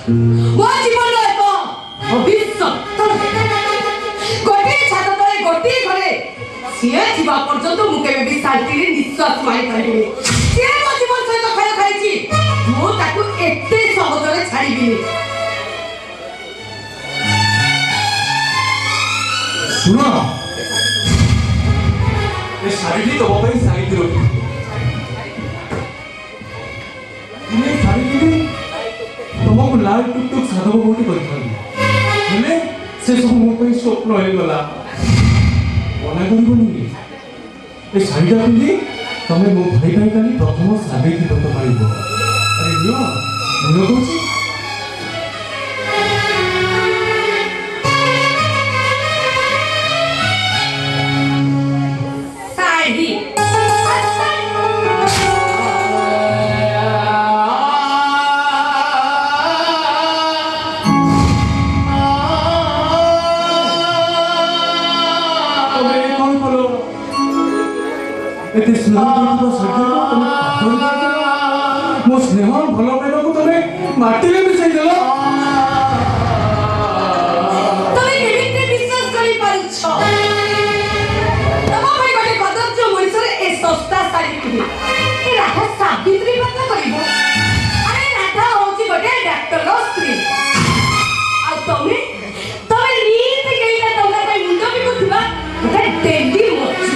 ମୋ ଜୀବନର ଏକ ଭବିଷ୍ୟତ ଗୋଟିଏ ଛାତ ତଳେ ଗୋଟିଏ ଘରେ ସିଏ ଥିବା ପର୍ଯ୍ୟନ୍ତ ମୁଁ କେବେ ବି ଶାନ୍ତିରେ ନିଶ୍ୱାସ ମାରିପାରିବିନି। ସିଏ ମୋ ଜୀବନ ସହିତ ଖେଳ ଖେଳିଛି, ମୁଁ ତାକୁ ଏତେ ସହଜରେ ଛାଡ଼ିବିନି। ଶୁଣ, ଏ ଶାଢ଼ୀଟି ତମ ପାଇଁ ସାଇତି ରଖି ତୁମେ ଶାଢ଼ୀଟି ତମକୁ ଲାଲ ଟୁକଟୁକ ସାଧବ ବୋହୂଟି କରିଥାନ୍ତି, ହେଲେ ସେ ସବୁ ମୋ ପାଇଁ ସ୍ୱପ୍ନ ହେଇଗଲା। ମନା କରିବନି, ଏ ଶାଢ଼ୀଟା ପିନ୍ଧି ତମେ ମୋ ଭାଇ ପାଇଁ କାଲି ପ୍ରଥମ ସାବିତ୍ରୀ ବ୍ରତ ପାଳିବ। ଆରେ ନିଅ, ନିଅ କହୁଛି। एते स्नेह देउथिबा सज्जनको तमे पाथर मो स्नेह भलो पाइबाको तमे माटीरे मिसाई देलो। तमे केमिते विश्वास करि पारुछ? तम भाई गोटे कदर्ज मनुष्य ए सस्ता साड़ी पिबी ए राधा सावित्री व्रत करिवो। अरे राधा होची गोटे डॉक्टर रो स्त्री, आ तमे तमे नीति केइला तंगा भाई मुंड बिकुथिबा गोटे डेली मोची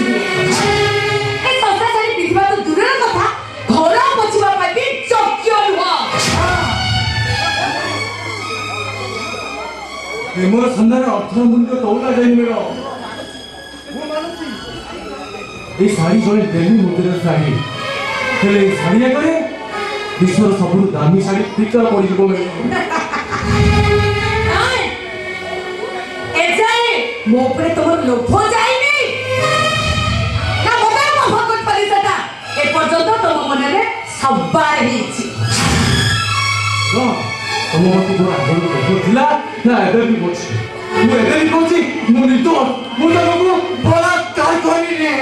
प्रेमर सन्धान अर्थ मूल्य कौटा जाइन मेरा ये साड़ी जड़े डेली मुद्रा शाढ़ी हेले शाढ़ी आगे विश्वर सब दामी शाढ़ी फिका पड़ मो उपरे तमर लोभ जाइनी ना मोबाइल म भगत परिसटा ए पर्यंत तम मन रे सबार हिची न तम मते जो आगो लोभ थिला ना एबे भी बोछि मु एबे भी बोछि मु निर्दोष मु तमको बलात्कार करनी रे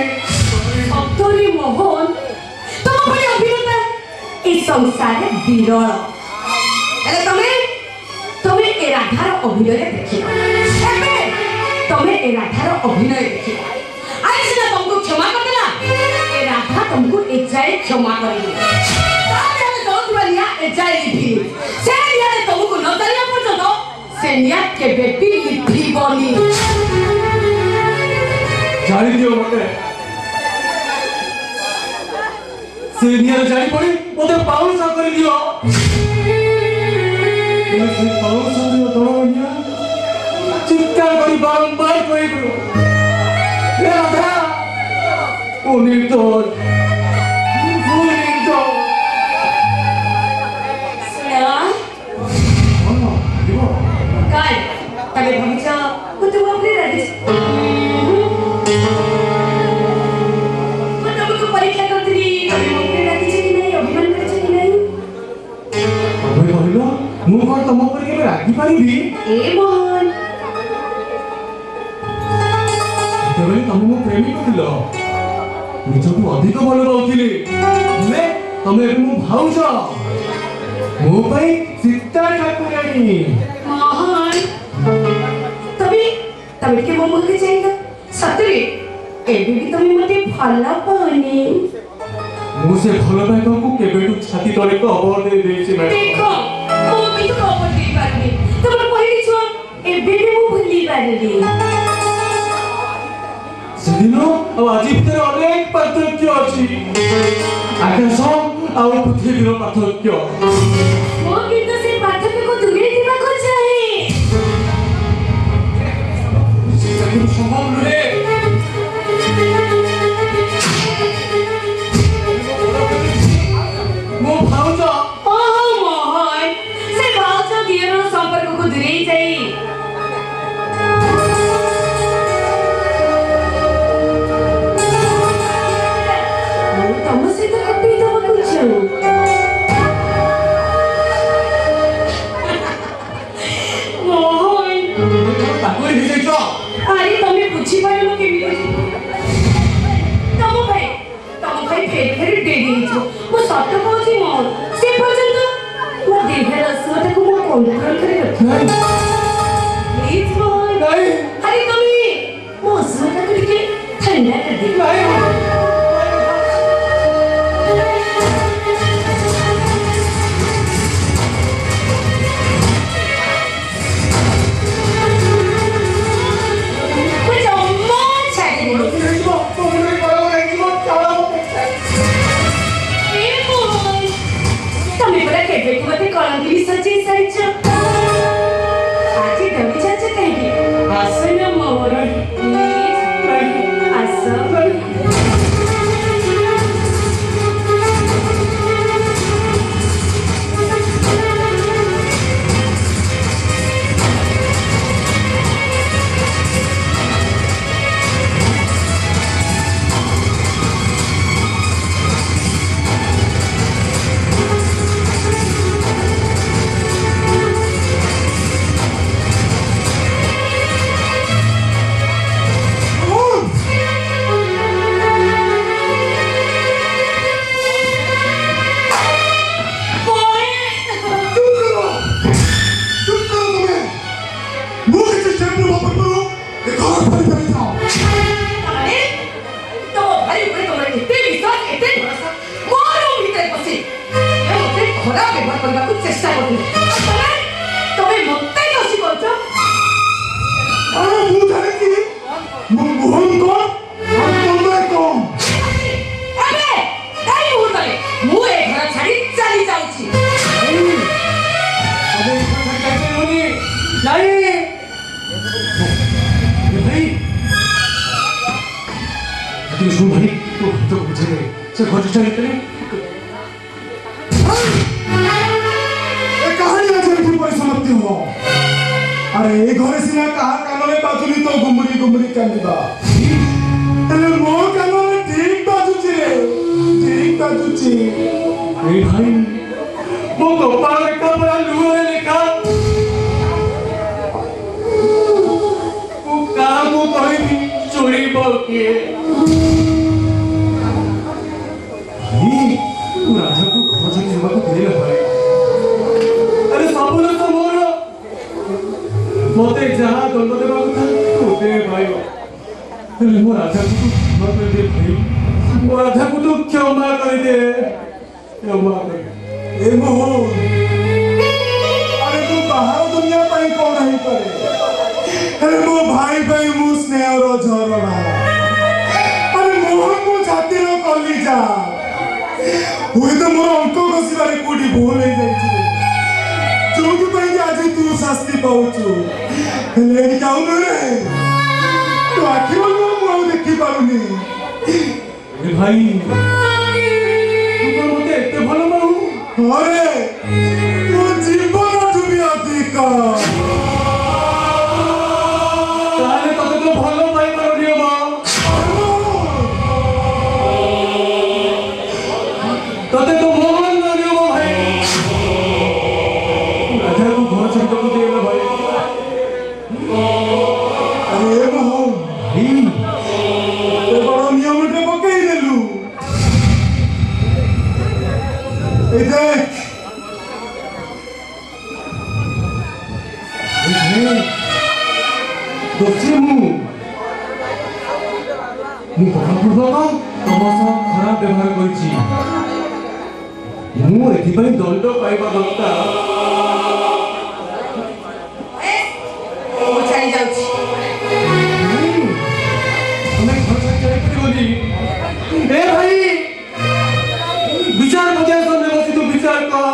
सतरी मोहन तम भली अभिनेता ए संसार रे विरल एले तमे ए राधार अभिनय देखिबा एबे तमे ए राधार अभिनय देखिबा आई सिना तुमको क्षमा कर देला ए राधा तुमको ए जाय क्षमा करेगी ताले हम जोतबा लिया ए जाय लिखी से लिया तुमको न तरिया पर्यंत से निया केबे भी लिखिबनी जानी दियो मते से निया जानी पड़ी मते पाउल सा कर दियो से पाउल सा दियो तोरो निया चित्कार करी बारंबार कहि दियो ए राधा ओ निर्दोष तबे भविष्य को तुम अपने राजी मैं तुमको परीक्षा करती तबे अपने राजी छी नहीं अभिमान कर छी नहीं अबे कहलो मु कोन तम पर के रागी पारिबी ए मोहन तबे तम मो प्रेमी कथिलो निजको अधिक भल पाउथिले ले तमे मु भाउछ मो पई सीता ठाकुरानी मोहन तबे के मोमो के चाहिए सतरे एबे भी तमे मते भला पानी मु से भलो पाइबा को केबेटु छाती तले को अबर दे देछि मैडम देखो मो भी तो अबर दे पारबे तमर पहिली छो एबे भी मु भूली पारली सेदिनो अब आज भीतर अनेक पार्थक्य अछि आकाश आ पृथ्वीर पार्थक्य मो किंतु से पार्थक्य को दूरे दिबा को चाहे সম্ভব নহে মো ভাউজ ओ मोहन से भावचा दियर संपर्क को दूरे जाई तम से तो कपी तो कुछ मोहन ताको ही जाइछो अरे तमे बुझी पारलो के तम भाई फेर फेर डेरी छो मो सत्य कहछि मोर से पर्यंत मो देहर असुरता को मो कंट्रोल ବ୍ୟବହାର କରିବାକୁ ଚେଷ୍ଟା କରୁଥିଲି ତମେ ମୋତେ ଦୋଷୀ କରୁଛ अरे ମୁଁ ଜାଣିଛି ମୁଁ ମୋହନ କଣ ତମେ କଣ ଏବେ ଏଇ ମୁହୂର୍ତ୍ତରେ ମୁଁ ଏ ଘର ଛାଡ଼ି ଚାଲି ଯାଉଛି अबे कैसे होनी नहीं भाई तू सुन भाई तो बुझे गए से घर चले चले ए कहानी आज की परिसमाप्ति हो अरे ए घरे सिना कहा कानले बाजुली तो गुमरी गुमरी कांदिबा अरे मो कानले ठीक बाजुची रे ठीक बाजुची अरे भाई वो गोपाल का बड़ा लुआ लिखा वो काम वो कोई भी चोरी बोल के भाई तू राजा को खोज के को दे ले भाई अरे सबूत तो मोर मोते जहां दंड देबा था तू दे भाई अरे मो राजा को क्षमा कर दे भाई मो राजा को तू क्षमा कर दे क्षमा कर ए मोहन अरे तू बाहर दुनिया पाई कौन नहीं करे अरे मो भाई भाई मु स्नेह रो झरना अरे मोहन मु जाति रो कलिजा हुए तो मोर अंक घसीबारे कोडी भूल हो जाइछि जोगी पाई आज तू शास्ति पाउछु हेले जाऊ न रे तू आखि बोल मु देखि पारुनी अरे भाई तू तो मते एते भलो माऊ अरे तू जीवन भी अधिक ताले तते तो भलो पाई पारुनियो माऊ तते तो मोहन लगियो मो भाई राजा को घर छड़ को दे ले भाई अरे मोहन भाई ते बड़ नियम टे पकई देलु ए देख दोस्ती मु बलपूर्वक तम सह खराब व्यवहार करिछि मु एथिपाई दंड पाइबा दरकार ମୁଁ ଚାଲି ଯାଉଛି तुम्हें घर से चले पड़ोगी ए भाई विचार बजाय सामने बसी तो विचार कर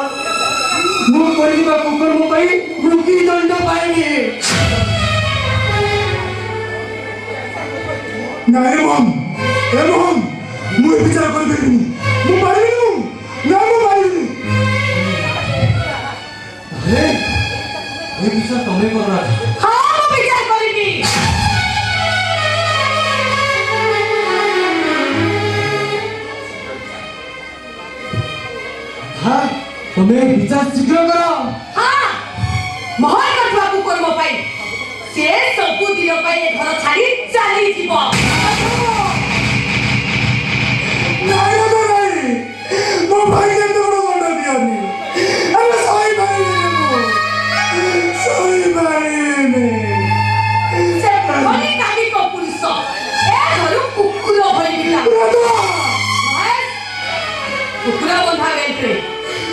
मु परिबा कुकर मु पाई रुकी दंड पाएंगे नारे मोहन ए मोहन मु ए विचार कर बेनी मु मारिनी मु ना मु मारिनी अरे ये विचार तुम्हें कर रहा है ହଁ ମୁଁ ବିଚାର କରିବି हाँ तुम्हें विचार शीघ्र करो ହଁ ମୋହନ କରୁଥିବା କୁକୁର ମୋ ପାଇଁ ସେ ସବୁ ଦିନ ପାଇଁ ଏ ଘର ଛାଡ଼ି ଚାଲିଯିବ नारे तो नहीं मो भाई के तो बड़ा दंड दियानी अरे सही भाई ने मु सही भाई ने ସେ ଭଳି କାମିକ ପୁରୁଷ ଏ ଘରୁ କୁକୁର ଭଳି ବିଲା राधा କୁକୁର ବନ୍ଧା ବେଲ୍ଟରେ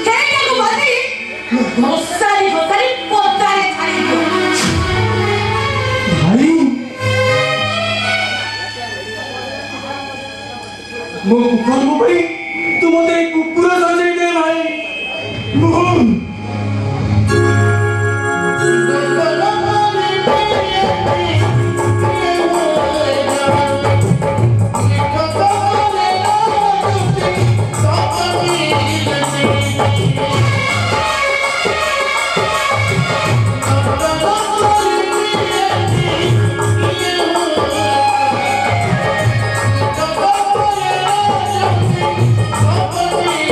ସେଇଟାକୁ ବାନ୍ଧି ଘୋଷାରି ଘୋଷାରି ପଦାରେ ଛାଡ଼ି ଦିଅ भाई मो कुकर मो भाई तू मते कुकुर सजे दे भाई मोहन Oh,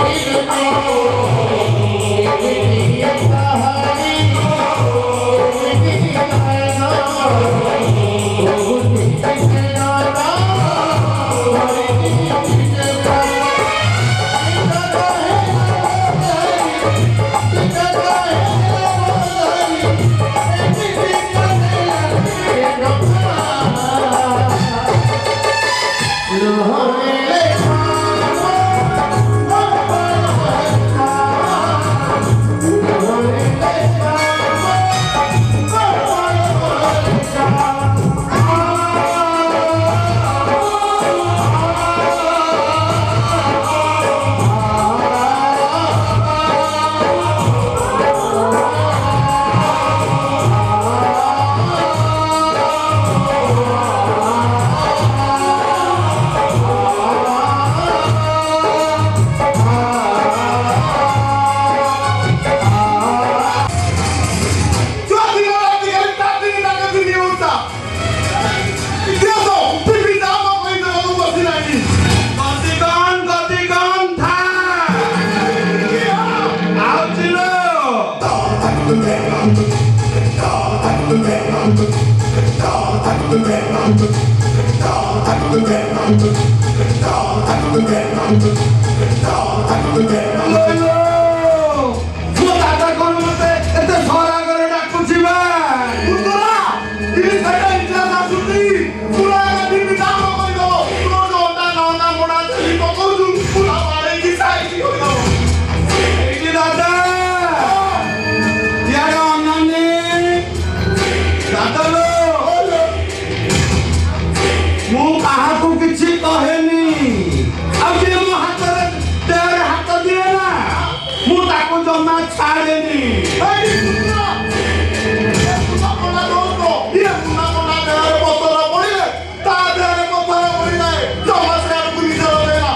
ମୋ ଦାଦା କଣ ମତେ ଏତେ ସରାଗରେ ଡାକୁଛି ବା ପୁତୁରା ଇଏ ସେଇଟା ଇତିହାସ ଆସୁଛି ପୁରା ଏମିତି କାମ କରିଦବ ତୋ ଯୋଉଟା ନନା ମୋଡ଼ା ଚାଲି ପକଉଛୁ ପୁରା ବାଡ଼େଇକି ସାଇକି କରିଦବ ଏଇଠି ଦାଦା ଇଆଡେ ଅନାନି ଦାଦା ଲୋ ମୁଁ କାହାକୁ କିଛି କହେନି ଆଉ ଯିଏ ମୋ ହାତରେ ଦେହରେ ହାତ ଦିଏ ନା ମୁଁ ତାକୁ ଜମା ଛାଡ଼େନି ଏଇ ପୁତୁରା ଏ ପୁନା ମୋଡ଼ା ଦଉଛ ଇଏ ପୁନା ମୋଡ଼ା ଦେହରେ ପଥର ପଡ଼ିଲେ ତା ଦେହରେ ପଥର ପଡ଼ିଯାଏ ଜମା ସେ ଆଡ଼କୁ ନିଜର ଦେଲା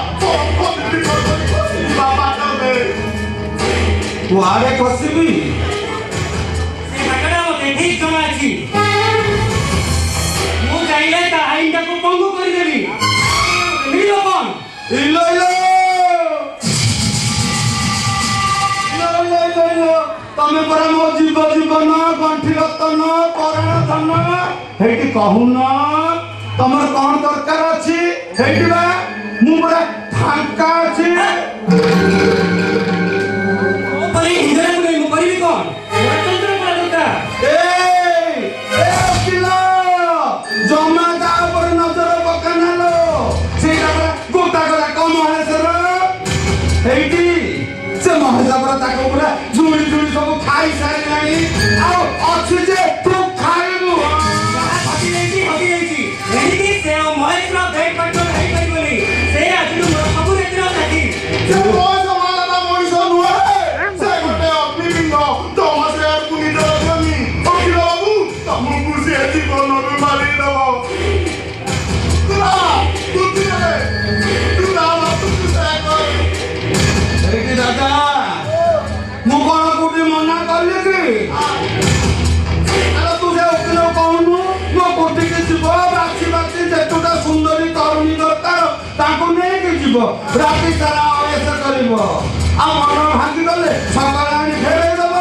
ବାବା ଦେ କୁଆଡ଼େ ଖସିବି ସେ ବାଟଟା ମୋତେ ଠିକ୍ ଜଣା ଅଛି ମୁଁ ଚାହିଁଲେ ତା ଆଇନଟାକୁ ପଙ୍ଗୁ କରିଦେବି ମିଳିବ କ'ଣ ଇଲୋ ଇଲୋ ତମେ ପରା ମୋ ଜୀବନ ଗଣ୍ଠି ରତନ ପରାଣ ଧନ ହେଇଠି କହୁନ ତମର କଣ ଦରକାର ଅଛି ହେଇଠି ବା ମୁଁ ପୁରା ଫାଙ୍କା ଅଛି ମୋ ପରି ହିନ୍ଦୁକୁ ନେଇ ମୁଁ କରିବି କ'ଣ ମୋର ଚନ୍ଦ୍ରକଳା ଦରକାର ଏ ଓକିଲ ଜମା ତା ଉପରେ ନଜର ପକାନାଲୋ ସେଇଟା ପରା ଗୋଟାକ ଯାକ ମହେଶର ହେଇଠି ସେ ମହେଶ ପରା ତାକୁ ପୁରା ଝୁଳି ଝୁଳି ସବୁ ଖାଇ ସାରିଲାଣି ଆଉ ଅଛି ଯେ ତୁ ଖାଇବୁ ଯାହା ହଜିଯାଇଛି ଏଣିକି ସେ ଆଉ ମହେଶର ବେଡ୍ ପାର୍ଟନର ହେଇପାରିବନି ସେ ଆଜିରୁ ମୋର ସବୁ ରେତିର ସାଥୀ ସେ ବୟସ ମାଳଟା ମଣିଷ ନୁହେଁ ସେ ଗୋଟେ ଅଗ୍ନିଲିଙ୍ଗ ଜମା ସେ ଆଡ଼କୁ ନିଜର ଦିଅନି ଅଖିଳ ବାବୁ ତମକୁ ସେ ଜୀବନରୁ ମାରିଦେବ ତୁରା ବୁଦ୍ଧିରେ ତୁ ତା ବାପୁକୁ ସେ କରେ ହେଇଠି ଦାଦା ମୁଁ କଣ କୋଉଠି ମନା କଲି କି ଆରେ ତୁ ସେ ଓକିଲ କହୁନୁ ମୋ କୋଠିକି ଯିବ ବାଛି ବାଛି ଯେତୁଟା ସୁନ୍ଦରୀ ତରୁଣୀ ଦରକାର ତାଙ୍କୁ ନେଇକି ଯିବ ରାତି ସାରା ଅୟସ କରିବ ଆଉ ମନ ଭାଙ୍ଗିଗଲେ ସକାଳେ ଆଣି ଫେରେଇ ଦବ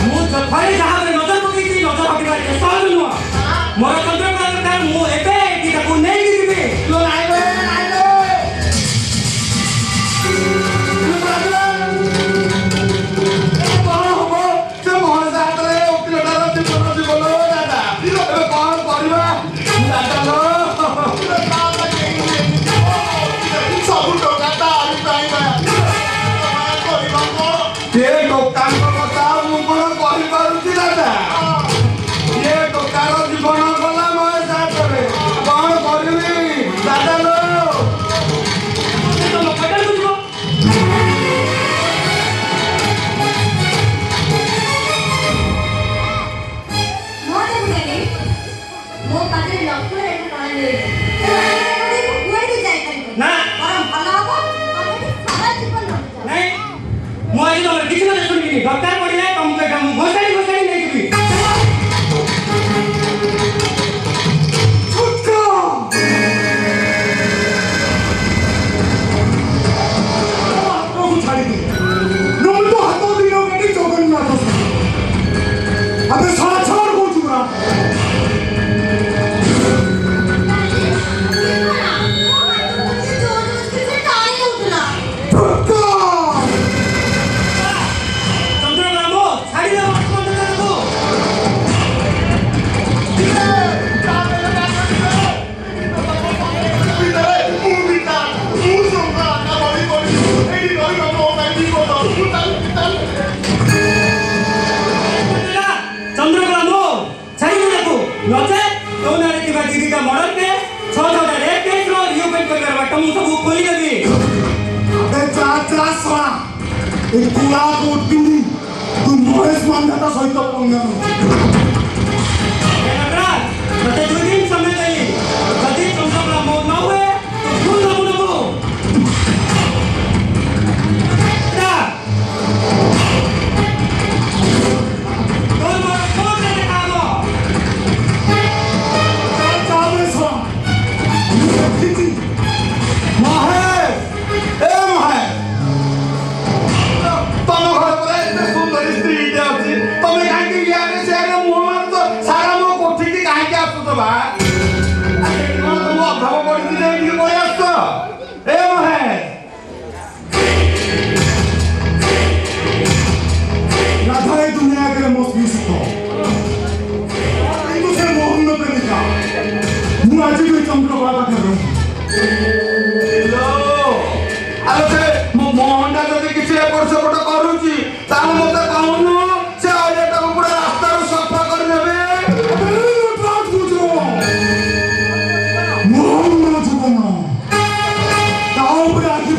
ମୁଁ ଥରେ ଯାହା ଉପରେ ନଜର ପକେଇଛି ନଜର ହଟିବା ଏତେ ସହଜ ନୁହଁ ମୋର ଚନ୍ଦ୍ରକଳା ଦରକାର ମୁଁ ଏବେ ଏଠି ତାକୁ ନେଇକି ଯିବି ତୁ ନାଇବେ ନାଇବେ କଣ ହବ ସେ ମଣିଷ ହାତରେ ଓକିଲଟାର ଜୀବନ ଜୀବନ ଦାଦା ଏବେ କଣ କରିବା ଦାଦା ଲୋ ସବୁ ଟଙ୍କା ତାରି ପାଇଁ କରିବା କ'ଣ ଏ ଦୋକାନ କଥା ମୁଁ କଣ କରିପାରୁଛି ଦାଦା ଏ ଦୋକାନ ଜୀବନ ଗଲା ମହେଶ ହାତରେ କଣ କରିବି ଦାଦା ଲୋ ତମ ପେଟକୁ ଯିବ ମୋତେ ବୁଝେନି ମୋ ପାଖରେ ଲକ୍ଷ୍ୟ ରେଖା ଟଣା ନେଇଛି ମୁଁ କୁଆଡ଼େ ଯାଇପାରିବି ନା ବରଂ ଭଲ ହବ ତମେ ସାରା ଜୀବନ ରହିଯାଅ ନାଇଁ ମୁଁ ଆଜି ତମର କିଛି କଥା ଶୁଣିବିନି ଦରକାର ପଡ଼ିଲେ ତମକୁ ଏଟା ମୁଁ ଘୋଷାଡ଼ି ନେଇଯିବି ହାତକୁ ଛାଡ଼ିଦିଏ ନହେଲେ ତ ହାତ ଦିନ କାଟି ଜଗନ୍ନାଥ ଆମେ ଛାଡ଼ କହୁଛୁ ପୁରା ଚନ୍ଦ୍ରକଳା ମୋ ଛାଡ଼ିଦେବ ଚନ୍ଦ୍ରକଳାକୁ ଚନ୍ଦ୍ରକଳା ମୋ ଛାଡ଼ିଦେବ ତାକୁ ନଚେତ୍ ତୋ ନାଁରେ ଥିବା ଦିଦିଟା ମର୍ଡର କେସ୍ 6-6ଟା ରେପ୍ କେସ୍ର ରିଓପେନ୍ କରିବାର ବାଟ ମୁଁ ସବୁ ଖୋଲିଦେବି ଏ କୁଳା କୋଟିନି ତୁ ମହେଶ ମାନ୍ଧାତା ସହିତ ପଙ୍ଗା ମୋତେ 2 ଦିନ ସମୟ ଦେଲି ଯଦି ଚନ୍ଦ୍ରକଳା ମୋ ନ ହୁଏ ତ ଭୁଲ ହବୁ ନବୁ তোর মোর কোর্টে দেখা হবো ତମ ଘର ପରେ ଏତେ ସୁନ୍ଦରୀ ସ୍ତ୍ରୀଟେ ଅଛି ତମେ କାହିଁକି ଇଆଡେ ସିଆଡେ ମୁହଁ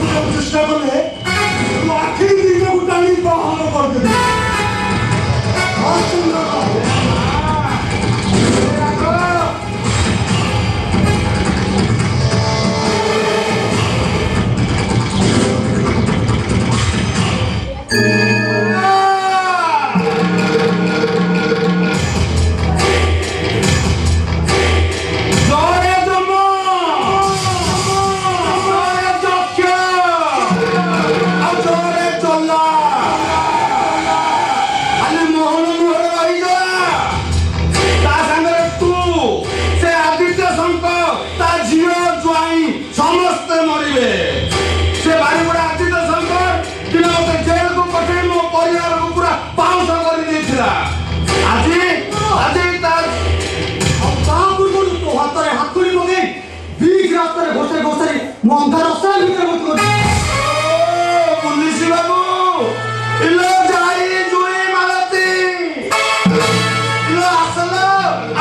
କରିବାକୁ ଚେଷ୍ଟା କଲେ ଲାଠି ଦିନକୁ ଟାଣି ବାହନ କରିଦେବି। ସମସ୍ତେ ମରିବେ। ସେ ବାରିପଡ଼ା ଆଦିତ୍ୟ ଶଙ୍କର ଦିନ ମତେ ଜେଲକୁ ପଠେଇ ମୋ ପରିବାରକୁ ପୁରା ପାଉଁଶ କରିଦେଇଥିଲା। ଆଜି ତା ତା ପୂର୍ବରୁ ତୋ ହାତରେ ହାତୁଡ଼ି ପକେଇ ବିଚ୍ ରାସ୍ତାରେ ଘୋଷାଇ ଘୋଷାଇ ମୋ ଅନ୍ଧାର ଅସହାୟ ଭିତରେ ଭର୍ତ୍ତି କରି ପୁଲିସ ବାବୁ ଇଲୋ ଯାଇ ଜୁଇ ମାଲତୀ ଇଲୋ ଆସଲ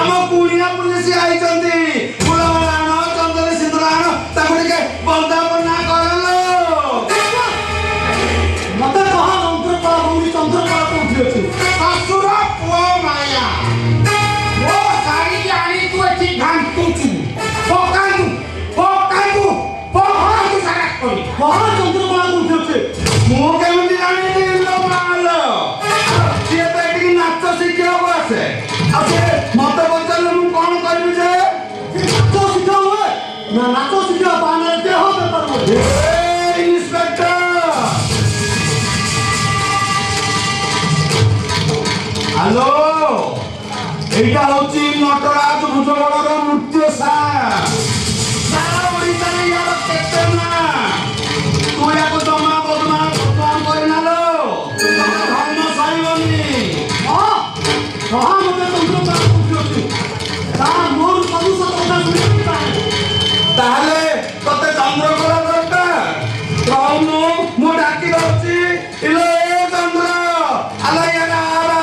ଆମ କୁଣିଆ ପୁଲିସ ଆଇଛନ୍ତି। ଫୁଲମାଳ ଚନ୍ଦନ ସିନ୍ଦୁର ଆଣ ତାକୁ ଟିକେ ବନ୍ଦାପନା କରଲୋ। ମତେ କହ ଚନ୍ଦ୍ରକଳା ଭଉଣୀ ଚନ୍ଦ୍ରକଳା କୋଉଠି ଅଛି? ଶାଶୁର ପୁଅ ମାୟା ମୋ ଶାଢ଼ୀ ଆଣି ତୁ ଏଠି ଘାଣ୍ଟୁଛୁ। ପକାନ୍ତୁ ପକାନ୍ତୁ ପକାନ୍ତୁ ସାରା କରି କହ ଚନ୍ଦ୍ରକଳା କୋଉଠି ଅଛି? ମୁଁ କେମିତି ଜାଣିଲି ଲୋ ମାଲ? ସିଏ ତ ଏଠିକି ନାଚ ଶିଖିବାକୁ ଆସେ। ଆଉ ସେ ମତେ ପଚାରିଲେ ମୁଁ କଣ କରିବି ଯେ? ନାଚ ଶିଖା ହୁଏ ନା ନାଚ ଶିଖିବା ବାହାନାରେ ଦେହ ବେପାର ହୁଏ? ଇନ୍ସପେକ୍ଟର ହ୍ୟାଲୋ, ଏଇଟା ହଉଛି ନଟରାଜ ଭୁଜବଳର ନୃତ୍ୟ ସାରା ଓଡ଼ିଶାରେ ୟାର କେତେ ନା। ତୁ ୟାକୁ ଜମା ବଦନାମ କରିନାଲୋ, ଧର୍ମ ସହିବନି। କହ ମତେ ଚନ୍ଦ୍ରକଳା କୋଉଠି ଅଛି? ତା ମୋର ସବୁ ସତ କଥା ଶୁଣିବାକୁ ଚାହେଁ। ତାହେଲେ ତତେ ଚନ୍ଦ୍ରକଳା ଦରକାର? ମୁଁ ଡାକି ଦଉଛି ଇଲୋ ଚନ୍ଦ୍ର ଆଲାୟାନା ଆରା।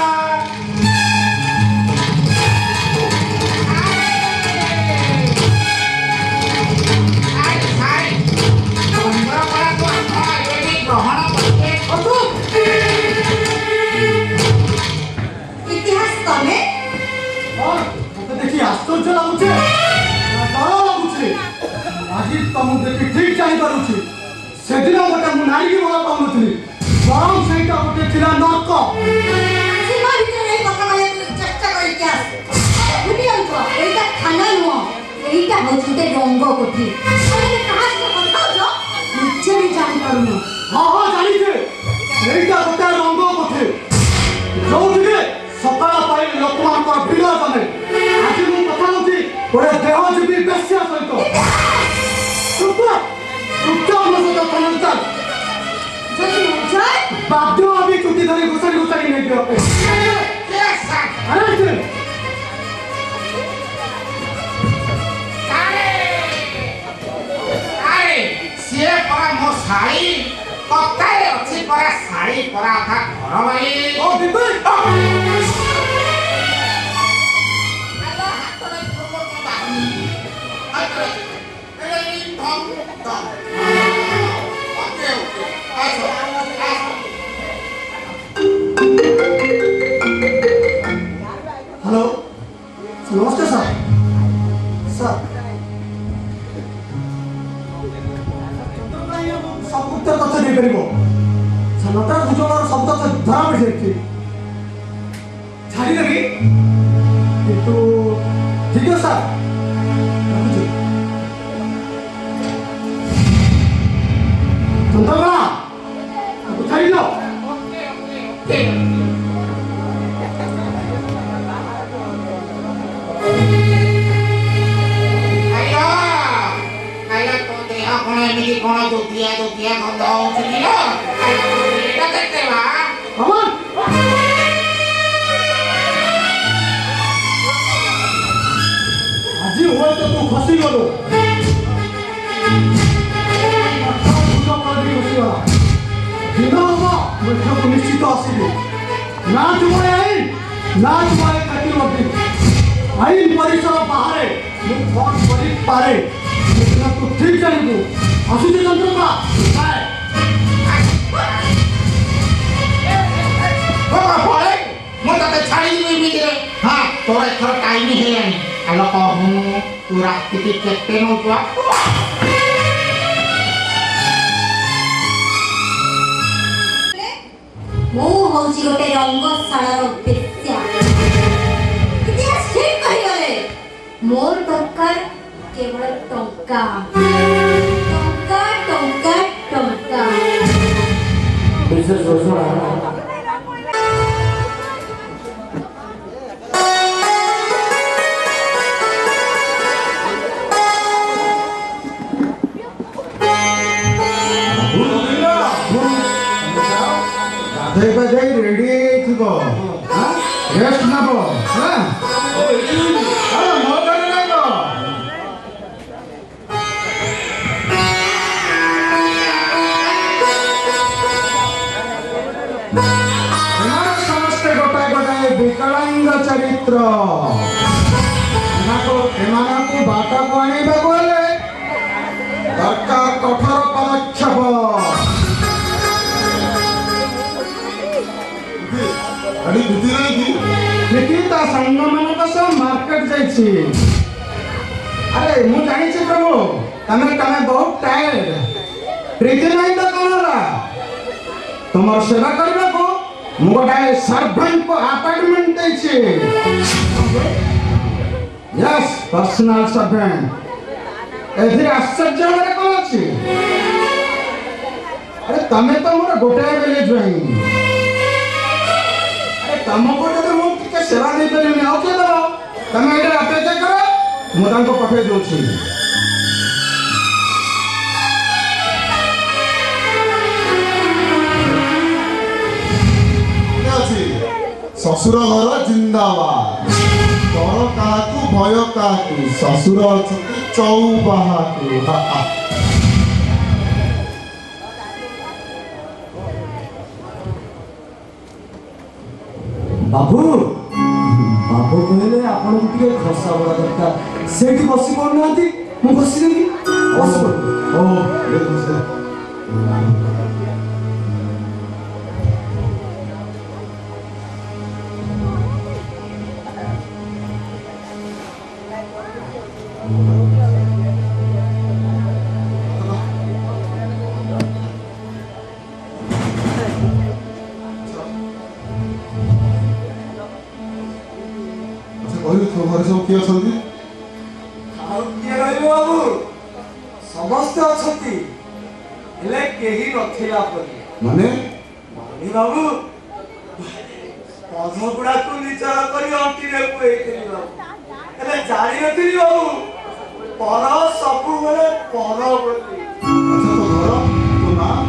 ଇତିହାସ ତମେ ମତେ ଦେଖି ଆଶ୍ଚର୍ଯ୍ୟ ଲାଗୁଛି ନା ଡର ଲାଗୁଛି? ଆଜି ତମକୁ ଦେଖି ଠିକ୍ ଜାଣିପାରୁଛି ସେଦିନ ଗୋଟେ ମୁଁ ନାରୀକି ଭଲ ପାଉନଥିଲି, ବରଂ ସେଇଟା ଗୋଟେ ଥିଲା ନର୍କ। ସୀମା ଭିତରେ ଏଇ କଥା କହିବାକୁ ଚେଷ୍ଟା କରିକି ଆସ। ଭୁଲି ଯାଉଛ ଏଇଟା ଥାନା ନୁହଁ, ଏଇଟା ହଉଛି ଗୋଟେ ରଙ୍ଗ କୋଠି। ତମେ କାହା ସହିତ କଥା ହଉଛ ନିଜେ ବି ଜାଣିପାରୁନ। ହଁ ଜାଣିଛି, ଏଇଟା ଗୋଟେ ରଙ୍ଗ କୋଠି ଯୋଉଠିକି ସକାଳ ପାଇ ଲୋକମାନଙ୍କର ଭିଡ଼ ଜମେ। ଆଜି ମୁଁ କଥା ହଉଛି ଗୋଟେ ଦେହଜୀବୀ ବେଶ୍ୟା ସହିତ। ଯଦି ନ ଯାଏ ବାଧ୍ୟ আমি চুটি ধরে ঘুষারি ঘুষারি নিয়ে যাবে। ସିଏ ପରା ମୋ ଶାଢ଼ୀ କଥାରେ ଅଛି ପରା ଶାଢ଼ୀ ପରା ତା ଘର ବାଲି। ও দিদি হ্যালো নমস্কার স্যার। স্যার সব উত্তর তথ্য ଦେଇପାରିବ। ନଟରାଜ ଭୁଜବଳର ସବୁ ତଥ୍ୟ ଧରା ପଡ଼ିଯାଇଛି। ଛାଡ଼ିଦେବି କିନ୍ତୁ ଠିକ୍ ଅଛି ସାର୍, ରଖୁଛି। ଚନ୍ଦ୍ରକଳା ତାକୁ ଛାଡ଼ିଦିଅ। କଣ ଏମିତି କଣ ଦୁତିଆ ଗନ୍ଧ ହଉଛି କିଲୋ? ଏଇଟା କେତେ ବା? Aman! ଆଜି ହୁଏତ ତୁ ଖସିଗଲୁ। ଦିନ ହବ ବୈଠକ ନିଶ୍ଚିତ ଆସିବି। ନା ତୁମର ଆଇନ ନା ତୁମର କାଟିବଟି। ଆଇନ ପରିସର ବାହାରେ ମୁଁ ଫୋନ କରିପାରେ। ତୁ ଠିକ୍ ଜାଣିବୁ। ଆସୁଛି ଚନ୍ଦ୍ରକଳା। टाइम हेलानी आलो कहूँ तू राति की केते नौ तुआ ମୁଁ ହଉଛି ଗୋଟେ ରଙ୍ଗଶାଳାର ବେଶ୍ୟା। ଇତିହାସ ଠିକ୍ କହିଗଲେ ମୋର ଦରକାର କେବଳ ଟଙ୍କା ଟଙ୍କା ଟଙ୍କା ଟଙ୍କା। ବିଶେଷ ଘୋଷଣା ଗାଧୋଇ ପାଧୋଇ ରେଡି ହେଇଥିବ ରେଷ୍ଟ ନବ ମୋ ଗାଡ଼ି ରହିବ। ସମସ୍ତେ ଗୋଟାଏ ଗୋଟାଏ ବିକଳାଙ୍ଗ ଚରିତ୍ର ଏମାନଙ୍କୁ ବାଟକୁ ଆଣିବାକୁ ହେଲେ ଦରକାର କଠୋର ପଦକ୍ଷେପ। ତା ସାଙ୍ଗମାନଙ୍କ ସହ ମାର୍କେଟ ଯାଇଛି। ଆରେ ମୁଁ ଜାଣିଛି ପ୍ରଭୁ ତମେ ବହୁତ ଟାୟାର୍ଡ। ପ୍ରୀତି ନାହିଁ ତ କଣ ହେଲା ତୁମର ସେବା କରିବାକୁ ମୁଁ ଗୋଟାଏ ସର୍ଭେଣ୍ଟକୁ ଆପାର୍ଟମେଣ୍ଟ ଦେଇଛି। Yes personal servant. ଏଥିରେ ଆଶ୍ଚର୍ଯ୍ୟ ହେବାରେ କଣ ଅଛି? ଆରେ ତମେ ତ ମୋର ଗୋଟାଏ ବେଲେ ଜ୍ୱାଇଁ। ତମକୁ ଯଦି ମୁଁ ଟିକେ ସେବା ଦେଇପାରିବିନି ଆଉ କିଏ ଦେବ? ତମେ ଏଇଟା ଅପେକ୍ଷା କର ମୁଁ ତାଙ୍କୁ ପଠେଇ ଦଉଛି। ଶ୍ୱଶୁର ଘର ଜିନ୍ଦାବାଦ। ଡର କାହାକୁ ଭୟ କାହାକୁ ଶ୍ୱଶୁର ଅଛନ୍ତି ଚଉବାହାକୁ। ବାବୁ ବାବୁ କହିଲେ ଆପଣଙ୍କୁ ଟିକେ ଖସା ବड़ा ଦରକାର ସେଇଠି ବସି ପଡୁନାହାନ୍ତି ମୁଁ ବସିଦେବି ବସି ପଡୁ। ଘରେ ସବୁ କିଏ ଅଛନ୍ତି? ଆଉ କିଏ ରହିବ ବାବୁ? ସମସ୍ତେ ଅଛନ୍ତି ହେଲେ କେହି ନଥିଲା ପରି। ମାନେ ବାବୁ ପଦଗୁଡାକୁ ନିଜର କରି ଅଣ୍ଟିରେ ପୁରେଇଥିଲି ବାବୁ। ହେଲେ ଜାଣିନଥିଲି ବାବୁ ପର ସବୁବେଳେ ପର ବୋଲି। ଆଚ୍ଛା ତୋ ଘର ତୋ ନାଁ?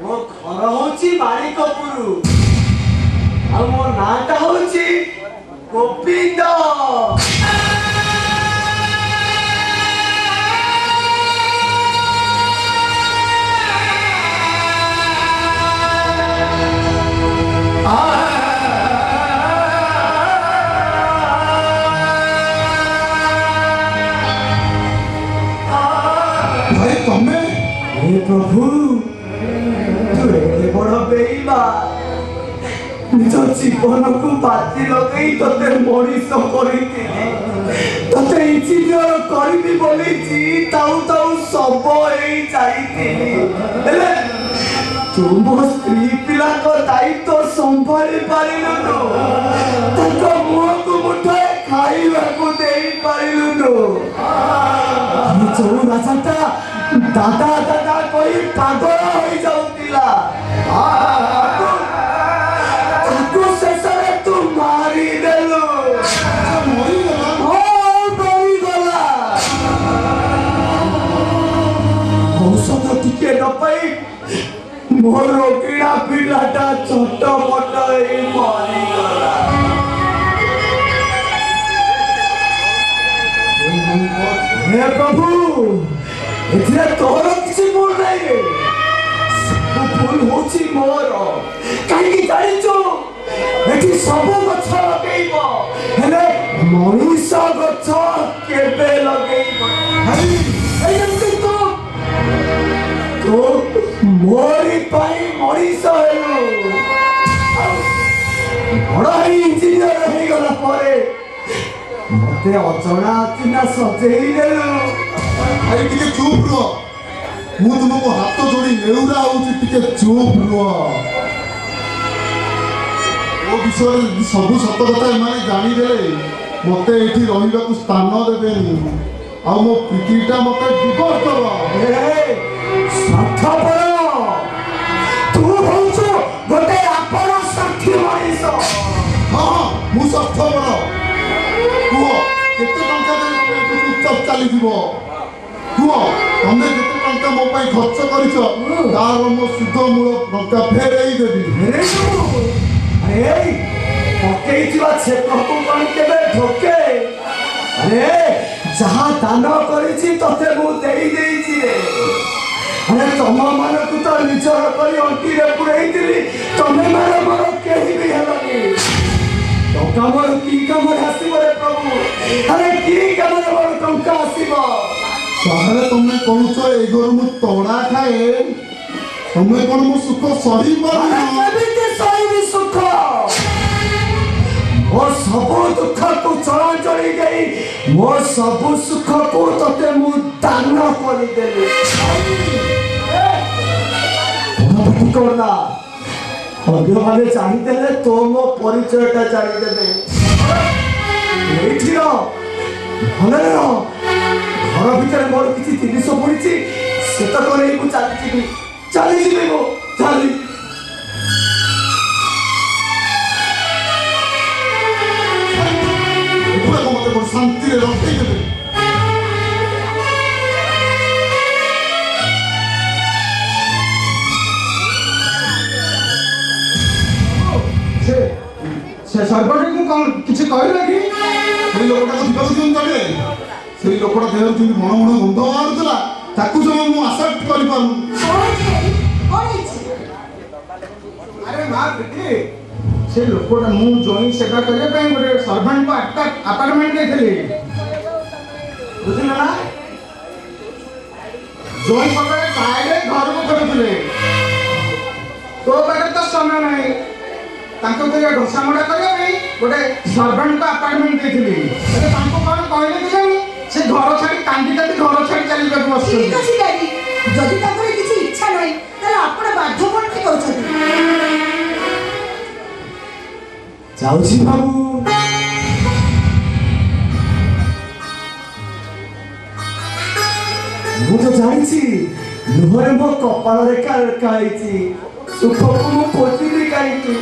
ମୋ ଘର ହଉଛି ବାରିକପୁର ଆଉ ମୋ ନାଁଟା ହଉଛି ଗୋବିନ୍ଦ। ଭାଇ ତମେ? हे प्रभु तू एते बड़ बेईमा निज जीवन को बाती लगे तते मनीष करते तते इंजीनियर करबी बोली जी ताऊ ताऊ सब एई जाईती हेले तू मो स्त्री पिला को दायित्व संभाली पारिलु ताको मुह को मुठे खाइबा को देई पारिलु चोर राजाटा दादा दादा कोई पागल हो जाउतिला ताको शेषरे तू मारी देलु मरी गला औषध टिके न पाई मोर रोगिणा पिलाटा छोट मोट मरी गला। हे प्रभु एथिरे तोर किसी भूल नहीं सब भूल होची मोर काई जानिचो एठी सब गछ लगेइबो हेले मनीष गछ केबे लगेइबो हई एजंती तो मोरी पाई मनीष हेलो बड़ा इंजीनियर ହେଇଗଲା ପରେ ମତେ ଅଜଣା ଚିହ୍ନା ସଜେଇ ଦେଲୁ। ଭାଇ ଟିକେ ଚୁପ୍ ରୁହ। ମୁଁ ତୁମକୁ ହାତ ଯୋଡ଼ି ନେଉରା ହଉଛି, ଟିକେ ଚୁପ୍ ରୁହ। ମୋ ବିଷୟରେ ସବୁ ସତ କଥା ଏମାନେ ଜାଣିଦେଲେ ମତେ ଏଠି ରହିବାକୁ ସ୍ଥାନ ଦେବେନି, ଆଉ ମୋ ପିଠିଟା ମତେ ଡିଭୋର୍ସ ଦବ। ସ୍ୱାର୍ଥପର, ତୁ ହଉଛୁ ଗୋଟେ ଆପଣ ଷାଠି ମଣିଷ। ହଁ ହଁ, ମୁଁ ସ୍ୱାର୍ଥପର। କୁହ କେତେ ଟଙ୍କା ଦେଲେ ଚୁପଚାପ ଚାଲିଯିବ? କୁହ ତମେ କେତେ ଟଙ୍କା ମୋ ପାଇଁ ଖର୍ଚ୍ଚ କରିଛ, ତାର ମୋ ସୁଧ ମୂଳ ଟଙ୍କା ଫେରେଇ ଦେବି। ଆରେ ପକେଇଥିବା ଛେପକୁ କଣ କେବେ ଠକେ? ଆରେ ଯାହା ଦାନ କରିଛି ତତେ ମୁଁ ଦେଇ ଦେଇଛି ରେ। ଆରେ ତମ ମାନଙ୍କୁ ତ ନିଜର କରି ଅଣ୍ଟିରେ ପୁରେଇଥିଲି, ତମେ ମାନେ ମୋର କେହି ବି ହେଲନି। ଟଙ୍କା ମୋର କି କାମରେ ଆସିବ ରେ ପ୍ରଭୁ? ଆରେ କି କାମରେ ମୋର ଟଙ୍କା ଆସିବ? ତାହେଲେ ତମେ କହୁଛ ଏ ଘରୁ ମୁଁ ତଡ଼ା ଖାଏ, ତମେ କଣ ମୋ ସୁଖ ସହିପାରୁନ? କେମିତି ସହିବି ସୁଖ? ମୋ ସବୁ ଦୁଃଖକୁ ଚଳାଚଳି ଦେଇ ମୋ ସବୁ ସୁଖକୁ ତତେ ମୁଁ ଦାନ କରିଦେଲି। କଣ ଅନ୍ୟମାନେ ଜାଣିଦେଲେ ତୋ ମୋ ପରିଚୟଟା ଜାଣିଦେବେ। ଏଇଠି ରହ, ଭଲରେ ରହ। ଘର ଭିତରେ ମୋର କିଛି ଜିନିଷ ପଡ଼ିଛି, ସେତକ ନେଇ ମୁଁ ଚାଲିଯିବି ମୁଁ ଚାଲିଯିବି। ମତେ ମୋର ଶାନ୍ତିରେ ରଖେଇ ଦେବେ। ସେ ସର୍ବକୁ କଣ କିଛି କହିଲା କି? ସେଇ ଲୋକଟାକୁ ଯିବାକୁ ଦିଅନ୍ତୁ। ସେଇ ଲୋକଟା ଦେହରୁ ଯେମିତି ମଣ ମଣ ଗନ୍ଧ ବାହାରୁଥିଲା, ତାକୁ ଜମା ମୁଁ ଆଶା କରିପାରୁନି। ଆରେ ମା ପ୍ରୀତି, ସେ ଲୋକଟା ମୁଁ ଜଇଁ ସେବା କରିବା ପାଇଁ ଗୋଟେ ସର୍ଭାଣ୍ଟକୁ ଆପାର୍ଟମେଣ୍ଟ ଦେଇଥିଲି, ବୁଝିଲ ନା? ଜଇଁ ସକାଳେ ଖାଇଲେ ଘରକୁ ଫେରୁଥିଲେ, ତୋ ପାଖରେ ତ ସମୟ ନାହିଁ, ତାଙ୍କୁ ଟିକେ ଘଷାମଡ଼ା କରିବା ପାଇଁ ଗୋଟେ ସର୍ଭାଣ୍ଟକୁ ଆପାର୍ଟମେଣ୍ଟ ଦେଇଥିଲି। ହେଲେ ତାଙ୍କୁ କଣ କହିଲେ କେଜାଣି, ସେ ଘର ଛାଡ଼ି କାନ୍ଦି ଘର ଛାଡ଼ି ଚାଲିବାକୁ ବସୁଛନ୍ତି। ଠିକ୍ ଅଛି ଡାଡି, ଯଦି ତାଙ୍କର କିଛି ଇଚ୍ଛା ନାହିଁ ତାହେଲେ ଆପଣ ବାଧ୍ୟ କଣ କରୁଛନ୍ତି? ଯାଉଛି ବାବୁ। ମୁଁ ତ ଜାଣିଛି ଲୁହରେ ମୋ କପାଳ ରେଖା ଲେଖା ହେଇଛି, ସୁଖକୁ ମୁଁ ଖୋଜିବି କାହିଁକି?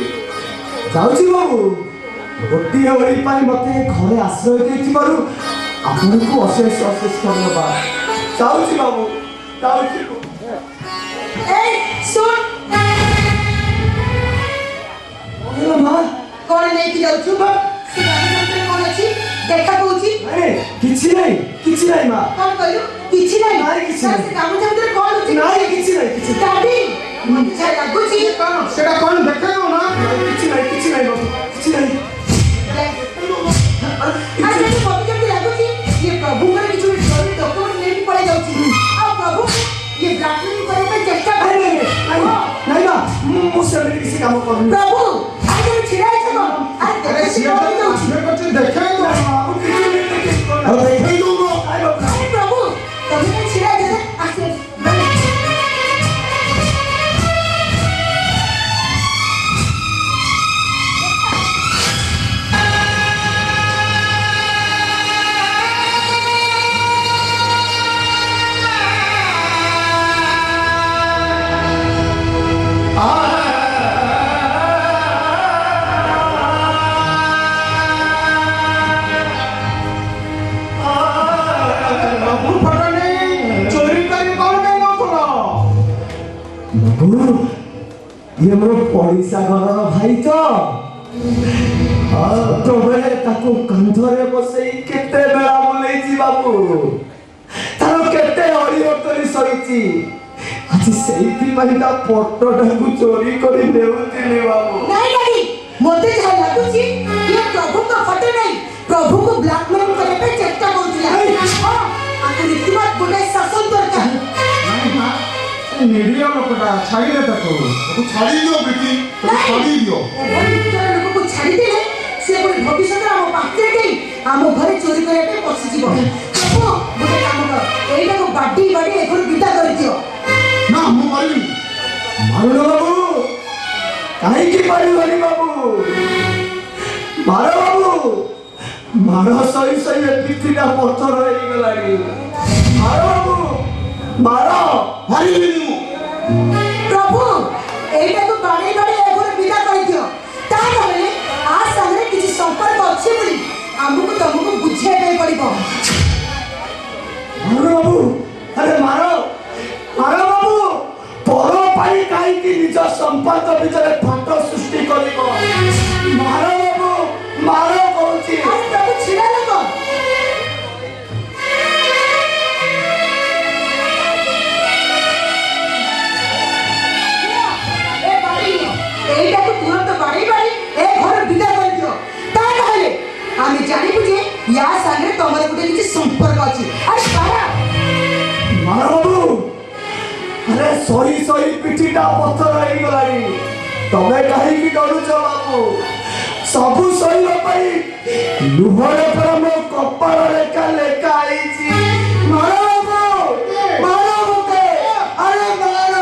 ଯାଉଛି ବାବୁ। ଗୋଟିଏ ଓଳି ପାଇଁ ମତେ ଘରେ ଆଶ୍ରୟ ଦେଇଥିବାରୁ ଆପଣଙ୍କୁ ଅଶେଷ ଅଶେଷ ଧନ୍ୟବାଦ। ଯାଉଛି ବାବୁ, ଯାଉଛି। এই শুন, ମା କଣ ନେଇକି ଯାଉଛୁ? ସେ ଗାଡି ଭିତରେ କଣ ଅଛି ଦେଖା କହୁଛି? କିଛି ନାହିଁ ମା। କଣ କହିଲୁ? କିଛି ନାହିଁ। ନାଇଁ, କିଛି ସାର୍, ନାହିଁ। ସେ ଗାମୁଛା ଭିତରେ କଣ ଅଛି? ନାଇଁ, କିଛି ନାହିଁ। ଡାଡି, ମତେ ଯାହା ଲାଗୁଛି ସେଟା କଣ ଦେଖେଇବ ନା? କିଛି ନାହିଁ ବାବୁ, କିଛି ନାହିଁ। ଆରେ ମତେ ଯେମିତି ଲାଗୁଛି ଇଏ ପ୍ରଭୁଙ୍କର କିଛି ଗୋଟେ ଜରୁରୀ ଡକ୍ୟୁମେଣ୍ଟ ନେଇକି ପଳେଇ ଯାଉଛି, ଆଉ ପ୍ରଭୁ ଇଏ ବ୍ଲାକମେଲିଂ କରିବା ପାଇଁ ଚେଷ୍ଟା କରୁଛି। ନାଇଁ ମା, ମୁଁ ସେମିତି କିଛି କାମ କରୁନି। ପ୍ରଭୁ ଆରେ ତମେ ଛିଡ଼ା ହେଇଛ କଣ? ଆରେ ଆରେ ଦେଖ, ସିଏ ସେ କଣ ଯାଉଛି? ଦେଖେଇ ଦଉନ। ଆଉ ଦେଖେଇ ଦଉନ। ଆରେ ପ୍ରଭୁ ତମେ କାଇଁ ଛିଡ଼ା ହେଇଛ? ଆସେ ये मोर पड़िशा घर भाई तो तबे ताको कंधरे बसई केते बेला बुलेई बाबू तार केते अड़ियतरी सईची आज सेइथि पई ता फोटोटाକୁ चोरी କରି ନେଉଥିଲି बाबू। नहीं डैडी, मते जहाँ लगुची ये प्रभु का फोटो नहीं, प्रभु को ब्लैकमेल करने पे चेष्टा କରୁଥିଲା। हां, आके रीतिमत गुडे शासन दरकार। निरीह लोकटा छाड़िले ताको छाड़ी दियो बेटी, छाड़ी दियो। वो लोग को छाड़ी देले, से ପୁଣି ଭବିଷ୍ୟତରେ ଆମ ପାଖରେ ଦେଇ ଆମ ଘରେ ଚୋରି କରିବା ପାଇଁ ପଶିଯିବ। ପ୍ରଭୁ ଗୋଟେ କାମ କର, ଏଇଟାକୁ ବାଡି ବାଡି ଏ ଘରୁ ବିଦା କରିଦିଅ। ନା ମୁଁ ମାରିବିନି। ମାରୁନ ବାବୁ, କାହିଁକି ମାରିବନି ବାବୁ? ମାର ବାବୁ, ମାର ସହି ସହି ଏ ପିଠିଟା ପଥର ହେଇଗଲାଣି। ମାର ବାବୁ, ମାର। ମାରିବିନି ମୁଁ। ପ୍ରଭୁ ଏଇଟାକୁ ବାଡି ବାଡି ଏ ଘରୁ ବିଦା କରିଦିଅ। ତା ନହେଲେ ଆ ସାଙ୍ଗରେ କିଛି ସମ୍ପର୍କ ଅଛି ବୋଲି ଆମକୁ ତମକୁ ବୁଝିବା ପାଇଁ ପଡିବ। ମାରୁନ ବାବୁ, ଆରେ ମାର, ମାର ବାବୁ। ପର ପାଇଁ କାହିଁକି ନିଜ ସମ୍ପର୍କ ଭିତରେ ଫାଟ ସୃଷ୍ଟି କରିବ? ମାର ବାବୁ, ମାର କହୁଛି। ଆରେ ପ୍ରଭୁ ଛିଡ଼ା ଲୋକ, এইটাকে তুরন্ত বাড়ি বাড়ি এ ঘর বিদা করে দিও। তা নহেলে আমি জানিবু যে ইয়া সাথে তোমার গোটে কিছু সম্পর্ক আছে। আর সারা ମାର ବାବୁ, ଆରେ ସହି ସହି ପିଠିଟା ପଥର ହେଇଗଲାଣି। ତମେ କାହିଁକି ଡରୁଛ ବାବୁ? ସବୁ ସହିବା ପାଇଁ ଲୁହରେ ପରା ମୋ କପାଳ ଲେଖା ଲେଖା ହେଇଛି। ମାର ବାବୁ, ମାର ମତେ, ଆରେ ମାର।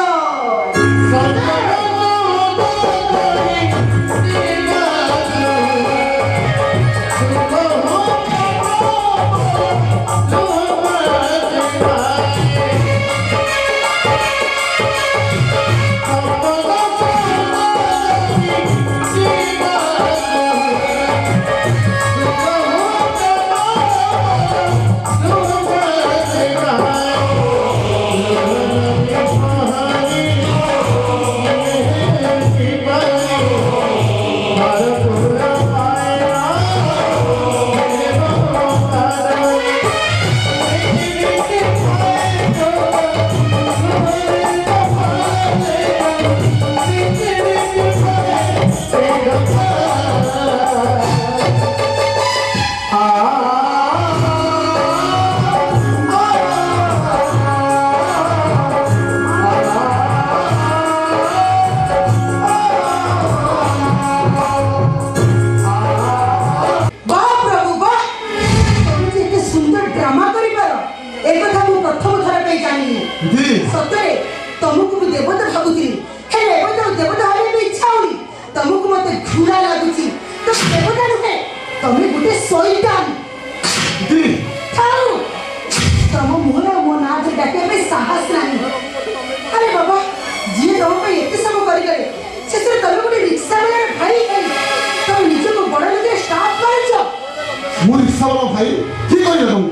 ସତରେ ତମକୁ ମୁଁ ଦେବତା ଭାବୁଥିଲି, ହେଲେ ଏବେ ତ ଦେବତା ହେବାକୁ ଇଚ୍ଛା ହଉନି। ତମକୁ ମତେ ଘୃଣା ଲାଗୁଛି। ତ ଦେବତା ନୁହେଁ, ତମେ ଗୋଟେ ଶୈତାନ। ଥାଉ, ତମ ମୁହଁରେ ମୋ ନାଁ ଧରି ଡାକିବା ପାଇଁ ସାହସ ନାହିଁ। ଆରେ ବାବା, ଯିଏ ତମ ପାଇଁ ଏତେ ସବୁ କରିଗଲେ, ଶେଷରେ ତମେ ଗୋଟେ ରିକ୍ସା ବାଲାର ଭାଇ ହେଇ ତମେ ନିଜକୁ ବଡ଼ ଲୋକରେ ଷ୍ଟାଫ୍ କରିଛ। ମୁଁ ରିକ୍ସାବାଲା ଭାଇ କି କହିଲେ ତମକୁ?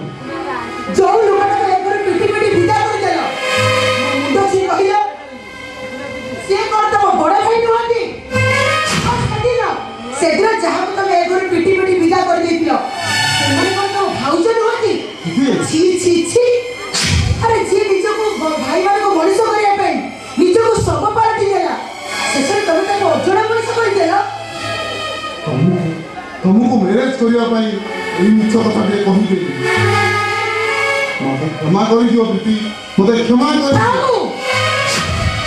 ଯୋଉ ଲୋକଟାକୁ ଏ ଘରୁ ପିଟି ପିଟି ବିଦା କରିଦେଲ, ମୁଣ୍ଡ ସିଏ କହିଲ, ସିଏ କଣ ତମ ବଡ଼ ଭାଇ ନୁହନ୍ତି? ସେଦିନ ଯାହାକୁ ତମେ ଏ ଘରୁ ପିଟି ପିଟି ବିଦା କରିଦେଇଥିଲ, ସେମାନେ କଣ ତମ ଭାଉଜ ନୁହନ୍ତି? ଛି ଛି ଛି। ଆରେ ଯିଏ ନିଜକୁ ଭାଇମାନଙ୍କୁ ମଣିଷ କରିବା ପାଇଁ ନିଜକୁ ଶବ ପାଲଟି ଦେଲା, ଶେଷରେ ତମେ ତାକୁ ଅଜଣା ମଣିଷ କରିଦେଲ। ତମକୁ ମ୍ୟାରେଜ କରିବା ପାଇଁ ଏଇ ମିଛ କଥା ଟିକେ କହିଦେଲି। ମତେ କ୍ଷମା କରିଦିଅ ପ୍ରୀତି, ମତେ କ୍ଷମା କରିଦିଅ।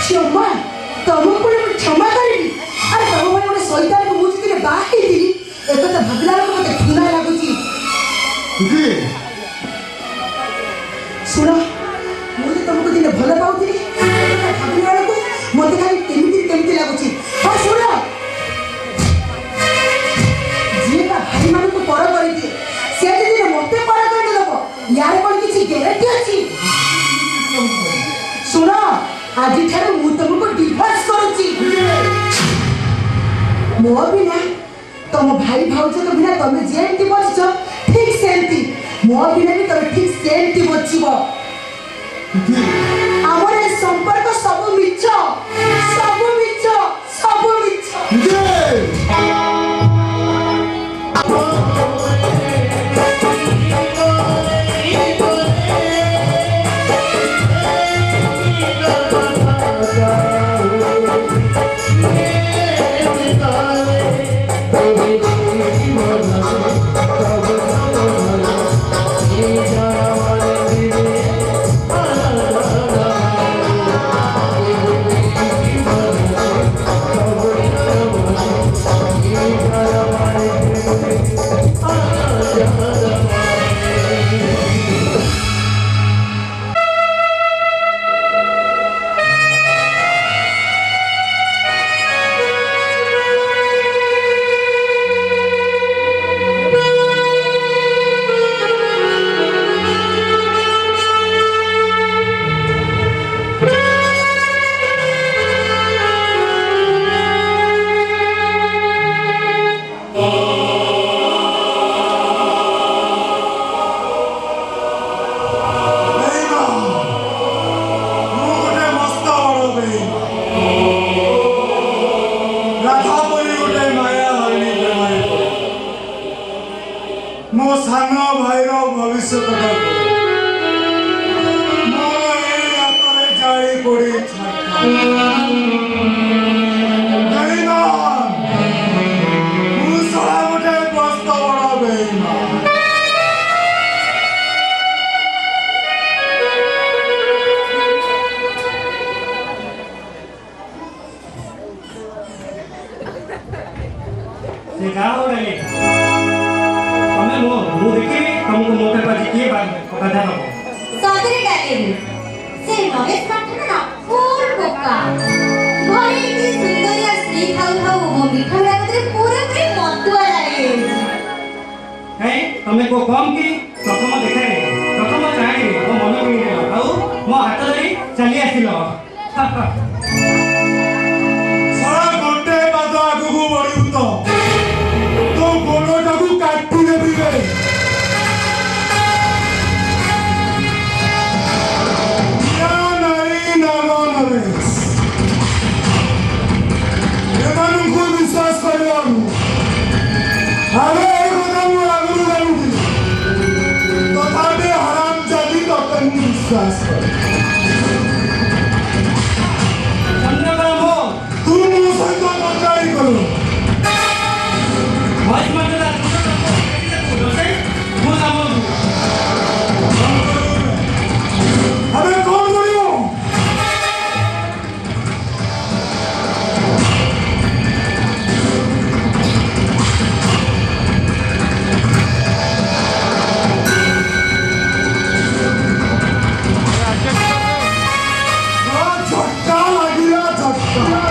କ୍ଷମା? ତମକୁ ମୁଁ କ୍ଷମା କରିବି? ଆରେ ତମ ପାଇଁ ଗୋଟେ ଶୈତାନକୁ ମୁଁ ଯେତିକି ବାହା ହେଇଥିଲି, ଏକଥା ଭାବିଲା ବେଳକୁ ମତେ ଘୃଣା ଲାଗୁଛି। ଶୁଣ, ମୁଁ ଯେ ତମକୁ ଦିନେ ଭଲ ପାଉଥିଲି, ଏକଥା ଭାବିଲା ବେଳକୁ ମତେ ଖାଲି କେମିତି କେମିତି ଲାଗୁଛି। ହଁ ଶୁଣ, ଯିଏ ତା ଭାଇମାନଙ୍କୁ ପର କରିଦିଏ, ସେ ଯଦି ମତେ ପର କରିଦେବ, ୟାର କଣ କିଛି ଗ୍ୟାରେଣ୍ଟି ଅଛି? ଶୁଣ, ଆଜିଠାରୁ ମୁଁ ତମକୁ ଡିଭୋର୍ସ କରୁଛି। ମୋ ବିନା, ତମ ଭାଇ ଭାଉଜଙ୍କ ବିନା ତମେ ଯେମିତି ବସିଛ ଠିକ ସେମିତି ମୋ ବିନା ବି ତମେ ଠିକ ସେମିତି ବସିବ। ଆମର ଏ ସମ୍ପର୍କ ସବୁ ମିଛ, ସବୁ ମିଛ, ସବୁ ମିଛ। Oh राधा परी गोटे माया हरिणी प्रेमाई मो सान भाईर भविष्य जाई पड़ी गोटे मस्त बड़ बेईमान से का हो रही तमे मो देखि तुमको मोटे पर किए कथा नबो सदरे डालेनी से महेश पाठन ना फूल बोका घरे की सुंदरिया स्त्री खाऊ खाऊ मो मिठा लागते पूरे पूरे मत्वा लागे है तमे को कम की प्रथम देखाई प्रथम चाहि मो मन को आउ मो हाथ धरी चली आसिलो सारा गोटे पाद आगू बढ़ू तो गोड़टा को काटी देबी रे या नारी नागन रे एमानଙ୍କୁ विश्वास करबानु हमें एक कदम आगू जानुथि तथापि हराम जाति ततन विश्वास कर चंद्रबाबू तू मो सहित कंटाई करो भाई मंडला हमें कौन करियो झटका लगिला झटका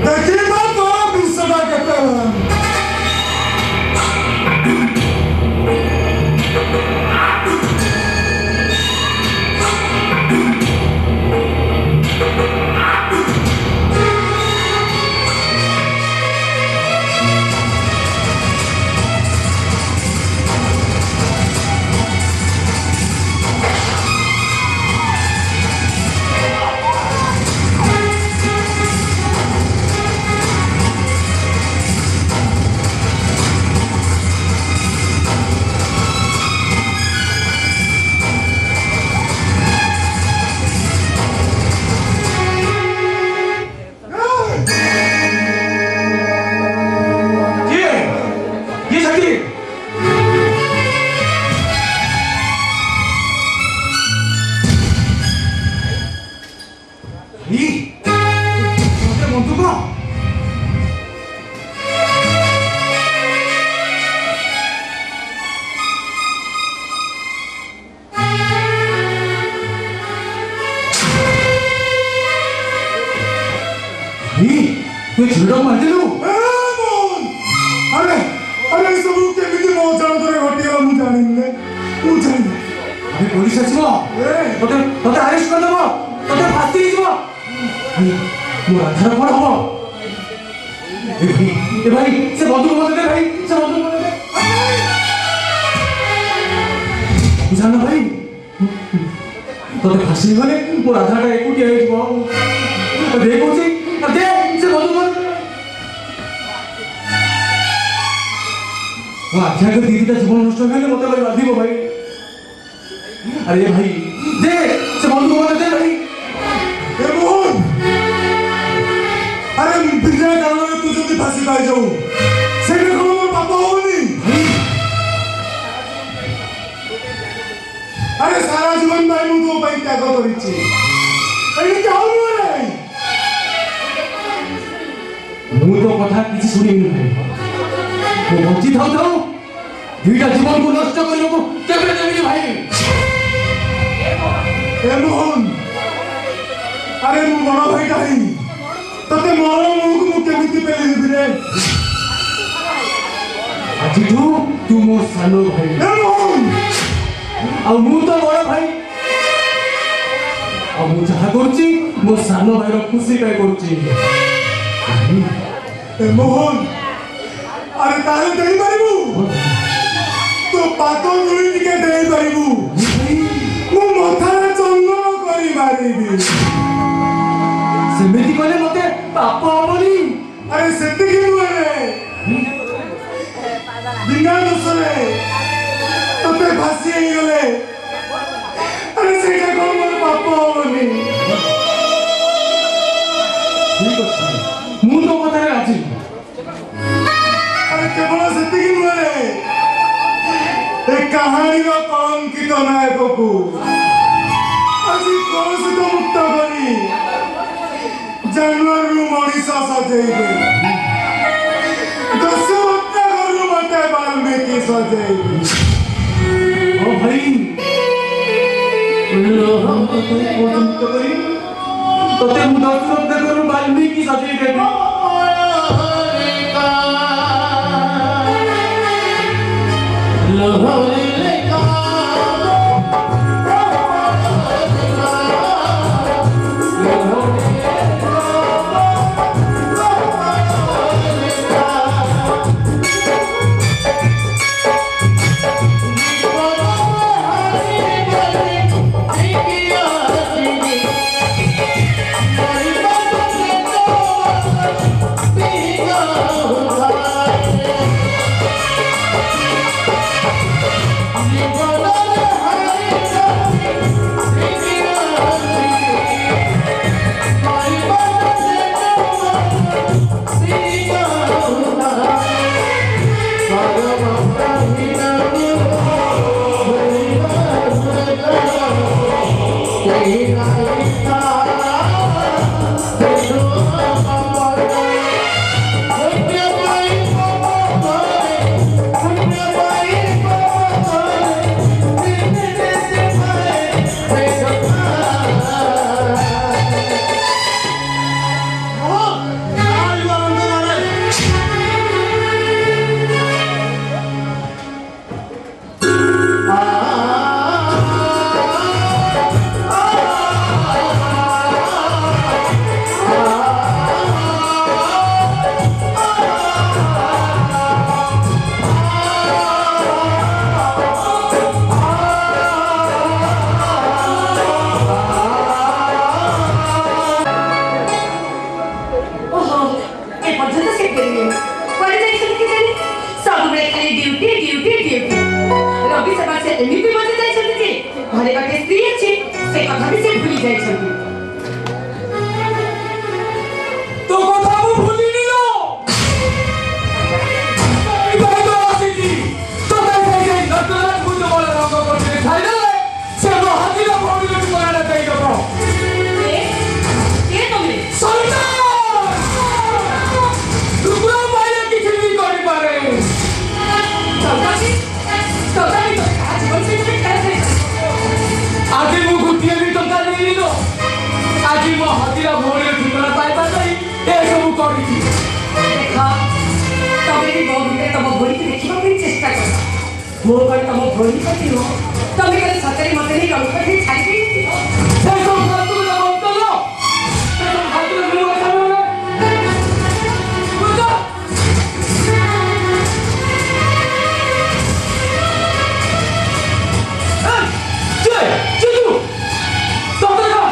देखिए ना तो बिस्सा कहते हैं ये सखी बंधु को तू झुड़ा मार दिलु अरे अरे सब केमिति मो जानतरे घटिया मु जानिले मु जानि अरे पुलिस आछिबो तोते तोते अरेस्ट कर देबो तोते फांसी दिबो मो आधार कोन हबो ए भाई से बंदूक मत दे भाई से बंदूक मत दे जान भाई तोते फांसी गले मो आधार का एकुटी आइबो देखो छी दे से बंदूक मत वो आख्या के दीदी का जीवन नष्ट होने मत भाई बाधिबो भाई अरे भाई दे से बंधु मत दे भाई ए मोहन अरे बिना कारण में तू जल्दी फांसी पाई जाऊ सेने को मोर पाप होनी अरे सारा जीवन भाई मु तो भाई त्याग करिछि अरे क्या हो रे मु तो कथा किछि सुनिनि भाई वो बंची थाउ थाउ दुईटा जीवन को नष्ट करियो को केबे देबी भाई ए मोहन अरे मु बड़ भाई डाई तते मोर मुख मु केमिति पेली देबी रे आज तू मोर सानो भाई ए मोहन आ मु तो बड़ भाई आ मु जहा करछि मो सानो भाई रो खुशी काय करछि ए मोहन अरे तारे देई पारिबू हाथ जोड़ी टिके दे पारिबु मु मथारे चंदन करी मारिबी ସେମିତି କଲେ ମତେ ପାପ ହବନି। अरे सेतिकी नुहे बिना दोषरे तोते फासी ही गले अरे सेटा कोन मोर पाप होनी ଠିକ ଅଛି ମୁଁ ତୋ କଥାରେ ରାଜି। अरे केवल सेतिकी नुहे ए कहानी रो कलंकित नायक को आज कलुषित मुक्त करी जानवर रु मनीषा सजेइबे दस हत्या करू मते वाल्मीकि सजेइबे ଓ ଭାଇ ପର୍ଯ୍ୟନ୍ତ କରି ତତେ ମୁଁ 10 ରତ୍ନ କରୁ ବାଲ୍ମୀକି ସଜେଇ ଦେବି। घरे बाटे स्त्री अच्छे से कथा भी से भूली जाए छथि तो कथा मु भूली निलो ई भाई तो आसीती तो भाई जाई नटराज पूजो वाला रंग करते खाइले से नो हाथी ला फोड़ी ले कोना देई दबो के तमे सल्टा दुगुरा पाइले किछि भी करि पारे सौदाजी तो आज बोलते थे कैसे आज मु गुटिए भी टका नहीं लिलो आज मो हाथीरा भोरे ठिकाना पाइबा नहीं ए सब करी देखा तमे भी बहुत भीतर तम भोरी के देखिबा के चेष्टा कर मो पर तम भोरी पति हो तमे कल सतरी मते नहीं रंग पर छाड़ी दी ए सब फालतू ना मत लो ए सब फालतू ना बोलो सामने बुझो ए चल चलू तो देखो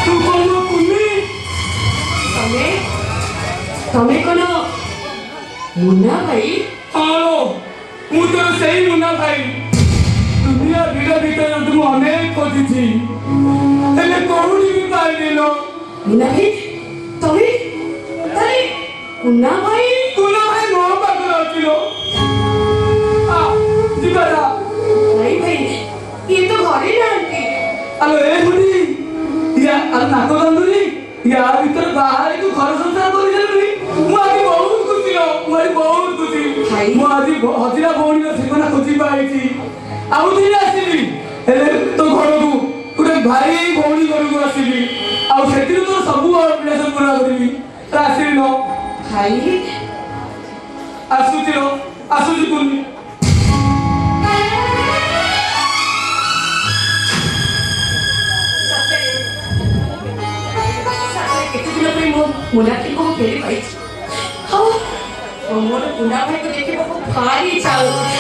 तू कौन कुनी तमे तमे कोन मुन्ना भाई हालो मु तो सही मुन्ना भाई दुनिया भीड़ भीतर तुम अनेक खोजी हेले कोहुनी भी पाई दिलो मुन्ना भाई तमे अरे मुन्ना भाई मो पाखर अछिलो आ जिबारा भाई भाई ये तो घरे नांती आलो ए बुडी या अल नाको दंदुरी या भीतर बाहर तू घर संसार करि देलुनी मु आज बहुत खुशी लो मु आज बहुत खुशी भाई। मु आज हजिरा भौणी रो ठिकाना खोजी पाइछि आउ दिन आसीबी हेले तो घर को गुटे भाई भौणी घर को आसीबी आउ सेतिर तो सब ऑब्लिगेशन पूरा करबी आसीबी नो भाई आसुची कुनी ମୁନାଫି ମୁଁ ଫେରି ପାଇଛି ହଉ ମୋର ପୁନା ଭାଇକୁ ଦେଖିବାକୁ ଭାରି ଇଚ୍ଛା ହଉଛି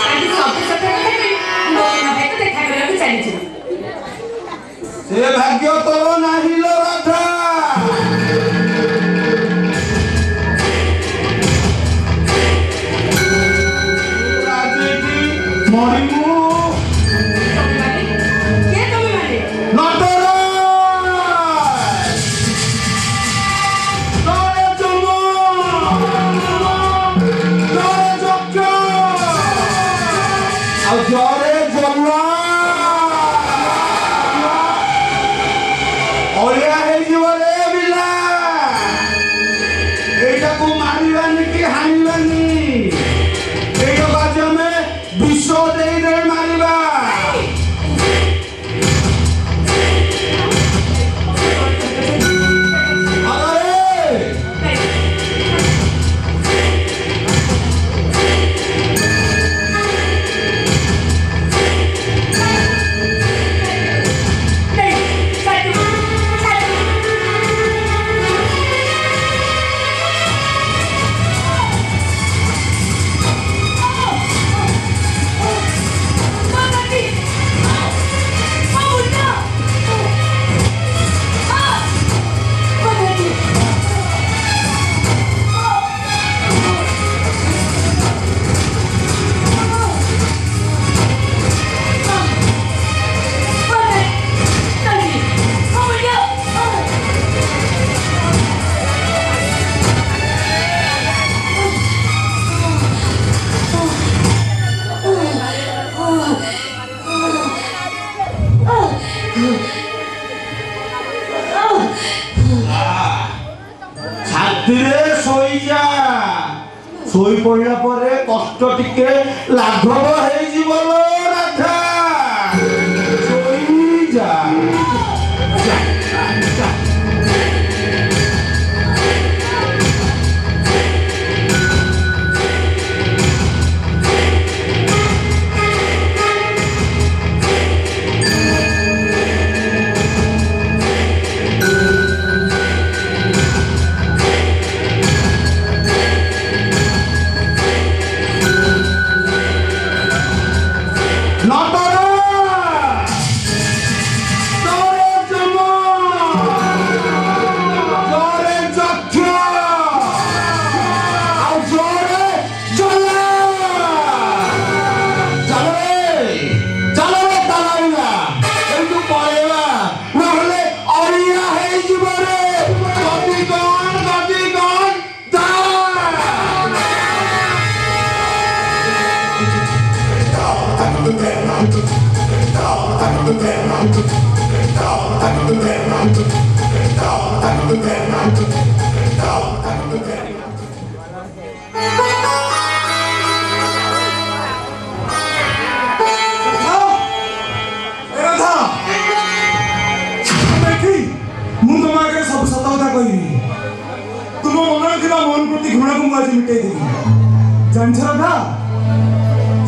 ଆଜି ସବୁ ସତ କଥା କହି ମୋ ପୁନା ଭାଇକୁ ଦେଖା କରିବାକୁ ଚାଲିଯିବି ସେ ଭାଗ୍ୟ ତୋର ନାହିଁ ଲୋ ରାଧା ମରିମୁ କିଏ ତମେ ମାନେ ନଟର ଜୟ ଜମ ଜୟ ଯଜ୍ଞ ଆଉ ଜରେ ଜନ୍ମ ଅଳିଆ ହେଇଯିବ ରେ ବିଲା ଏଇଟାକୁ ମାରିବାନି କି ହାଣିବାନି ଏଇଟାକୁ ଆଜି ଆମେ ବିଷ ଦେଇ ଦେଇ ମାରିବା ଛାତିରେ ଶୋଇଯା ଶୋଇ ପଡିଲା ପରେ କଷ୍ଟ ଟିକେ ଲାଘବ ହେଇଯିବ ଲୋ ରାଧା ଶୋଇଯା ଜାଣିଛ ରାଧା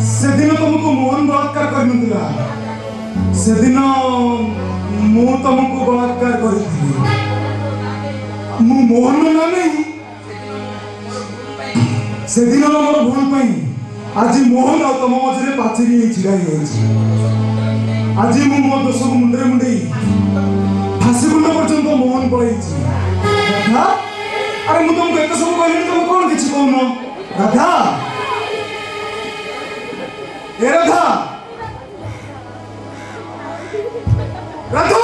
ସେଦିନ ତମକୁ ମୋହନ ବଳାତ୍କାର କରିନଥିଲା ସେଦିନ ମୁଁ ତମକୁ ବଳାତ୍କାର କରିଥିଲି ମୁଁ ମୋହନ ନା ନାହିଁ ସେଦିନ ମୋର ଭୁଲ ପାଇଁ ଆଜି ମୋହନ ଆଉ ତମ ମଝିରେ ପାଚେରୀ ହେଇ ଛିଡ଼ା ହେଇଯାଇଛି ଆଜି ମୁଁ ମୋ ଦୋଷକୁ ମୁଣ୍ଡରେ ମୁଣ୍ଡେଇ ଫାଶୀ ଗୁଣ୍ଡ ପର୍ଯ୍ୟନ୍ତ ମୋହନ ପଳେଇଛି ରାଧା ଆରେ ମୁଁ ତମକୁ ଏତେ ସବୁ କହିଲିଣି ତମେ କଣ କିଛି କହୁନ ରାଧା ଏ ରାଧା ରାଧା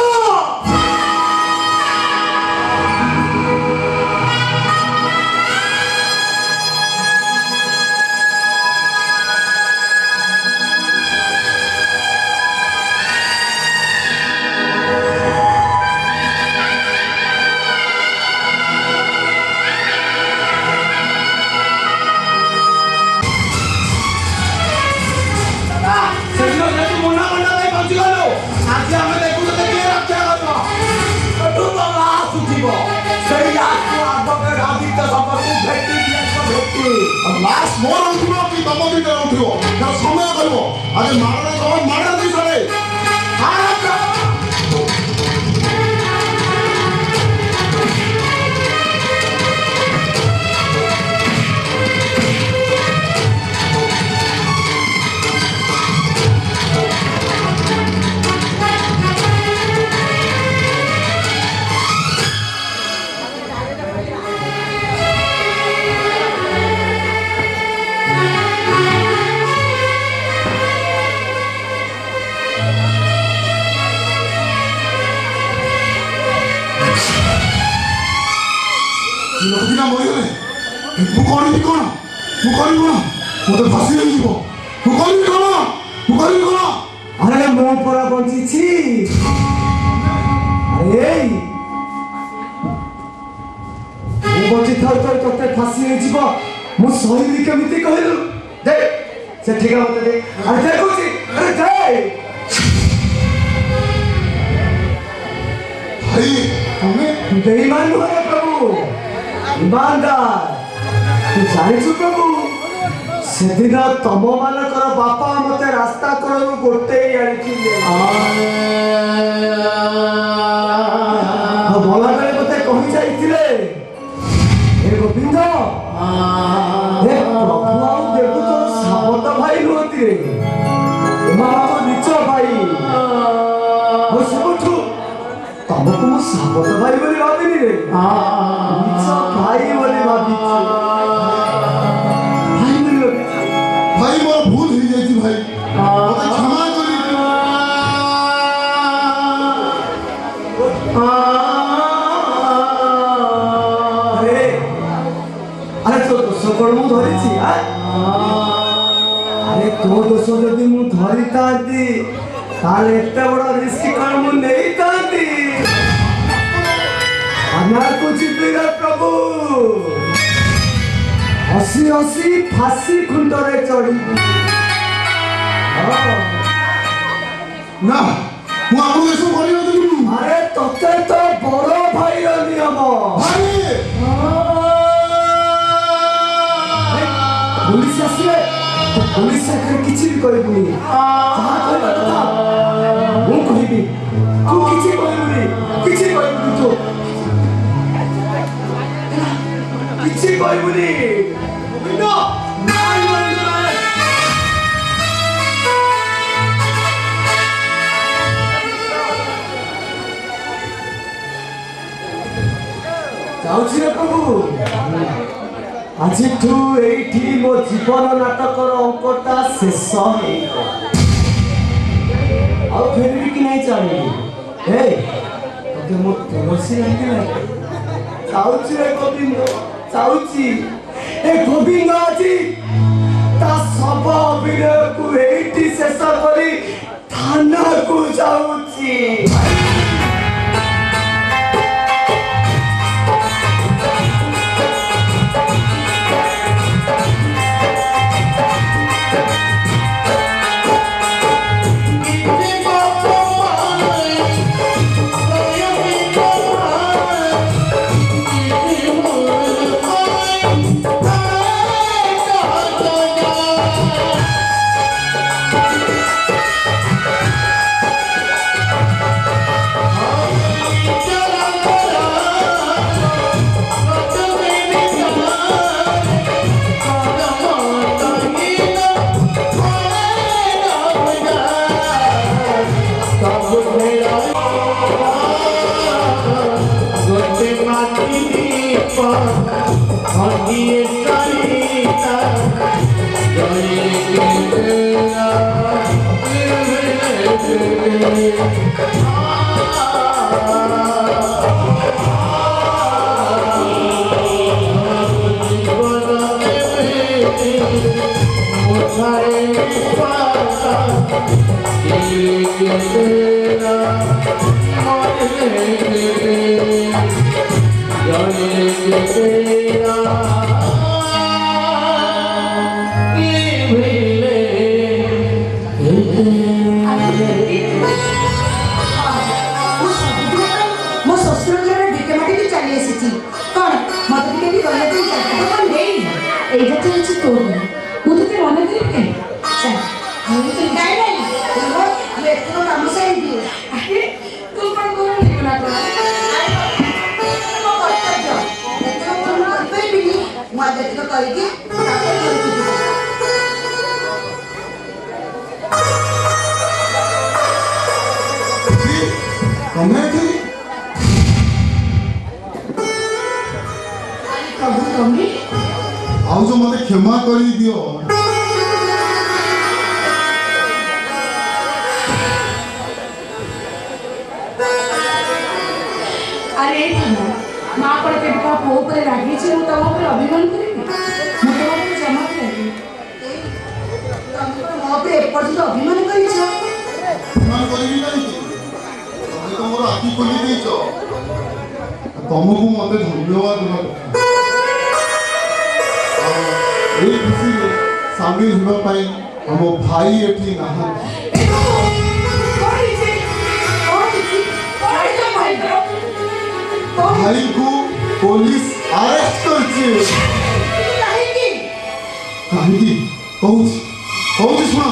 ଲାଷ୍ଟ ମୋର ଉଠିବ କି ତମ ଭିତରେ ଉଠିବ ତାର ସମୟ କରିବ ଆଜି ମାଡ଼ରେ ତମ ମାଡ଼ ଦେଇ ସାରେ ମୁଁ କରିବି କ'ଣ ମୋତେ ଫାଶୀ ହେଇଯିବ ମୁଁ କରିବି କ'ଣ আরে মো পরা বঞ্চিছি আরে মো বঞ্চি থাও তোতে ফাঁসি হয়েଯିବ ମୁଁ ଶହିବି କେମିତି କହିଲୁ ଦେ ସେ ଠିକା ମତେ ଦେ ଆରେ ଦେ କହୁଛି ଆରେ ଦେ ଭାଇ ତମେ ବେଇମାନ ନୁହଁ ରେ ପ୍ରଭୁ ଇମାନଦାର ତୁ ଜାଣିଛୁ ପ୍ରଭୁ ସେଦିନ ତମ ମାନଙ୍କର ବାପା ମତେ ରାସ୍ତା କଡ଼ରୁ ଗୋଟେଇ ଆଣିଥିଲେ ଭଲ ବେଳେ ମତେ କହି ଯାଇଥିଲେ ଏ ଗୋବିନ୍ଦ ଏ ପ୍ରଭୁ ଆଉ ଦେବୁ ତୋର ସାବତ ଭାଇ ନୁହନ୍ତି ରେ ଏମାନେ ତ ନିଜ ଭାଇ ଆଉ ସେବଠୁ ତମକୁ ମୁଁ ସାବତ ଭାଇ ବୋଲି ଭାବିନି ରେ ନିଜ ଭାଇ ବୋଲି ଭାବିଛି ଭାଇ ମୋର ଭୁଲ ହେଇଯାଇଛି ଭାଇ ମୋତେ କ୍ଷମା କରିଦିଅ আরে তোর দোষ কଣ ମୁଁ ଧରିଛି আরে ତୋ ଦୋଷ ଯଦି ମୁଁ ଧରିଥାନ୍ତି ତାହେଲେ ଏତେ ବଡ଼ ରିସ୍କ କଣ ମୁଁ ନେଇଥାନ୍ତି ଥାନାକୁ ଯିବି ରେ ପ୍ରଭୁ ହସି ହସି ଫାଶୀ ଖୁଣ୍ଟରେ ଚଢ଼ିବି ନା ମୁଁ ଆପଣଙ୍କୁ ଏସବୁ କରିନଥିଲି ଆରେ ତତେ ତ ବଡ଼ ଭାଇର ନିୟମ ଭାଇ পুলিশ আসলে পুলিশ আখরে কিছু ବି କହିବୁନି ଯାହା କହିବା କଥା ମୁଁ କହିବି ତୁ କିଛି କହିବୁନି ତୁ କିଛି କହିବୁନି ଗୋବିନ୍ଦ ଯାଉଛି ରେ ପ୍ରଭୁ ଆଜିଠୁ ଏଇଠି ମୋ ଜୀବନ ନାଟକର ଅଙ୍କଟା ଶେଷ ହେଇଗଲା ଆଉ ଫେରିବି କି ନାହିଁ ଜାଣିନି ତତେ ମୋ ତୁଳସୀ ଲାଗିଲା ଯାଉଛି ରେ ଗୋବିନ୍ଦ ଯାଉଛି ଏ ଗୋବିନ୍ଦ ଆଜି ତା ଶବ ଅଭିନୟକୁ ଏଇଠି ଶେଷ କରି ଥାନାକୁ ଯାଉଛି ମୋ ଶ୍ୱଶୁର ଘର ଭିଟେ ମାଟିକି ଚାଲି ଆସିଛି କ'ଣ ମତେ ଟିକେ ବି କହିବା ପାଇଁ ଚାଲିଛି এইটা তো হচ্ছে তোর ঘর। ମୁଁ ତତେ ମନେ କରିବି ନାଇଁ ମୁଁ ଏଥର କାମ ସାରିବି ଆରେ ତୁ କ'ଣ କହୁଛୁ ନା କଣ ମୋ କର୍ତ୍ତବ୍ୟ ଏଥର ମୁଁ କରିପାରିବିନି ମୁଁ ଆଜି ଏତିକ କରିକି ତାପରେ ଘରକୁ ଯିବି ତମେ ଏଠି ପ୍ରଭୁ ତମେ ଭାଉଜ ମୋତେ କ୍ଷମା କରିଦିଅ ଆରେ ମା ପରେ କେବେ କାହା ପୁଅ ଉପରେ ରାଗିଛି ମୁଁ ତମ ଉପରେ ଅଭିମାନ କରିବି ମୁଁ ତମ ଉପରେ ଜମା ବି ରାଗିବି ତମେ କଣ ମୋ ଉପରେ ଏପର୍ଯ୍ୟନ୍ତ ଅଭିମାନ କରିଛ ଅଭିମାନ କରିବି କାହିଁକି ତମେ ତ ମୋର ଆଖି ଖୋଲି ଦେଇଛ ତମକୁ ମତେ ଧନ୍ୟବାଦ ଦେବା କଥା ଏଇ ଖୁସିରେ ସାମିଲ ହେବା ପାଇଁ ଆମ ଭାଇ ଏଠି ନାହାନ୍ତି ଭାଇକୁ ପୋଲିସ ଆରେଷ୍ଟ କରିଛି କାହିଁକି କହୁଛି ଶୁଣ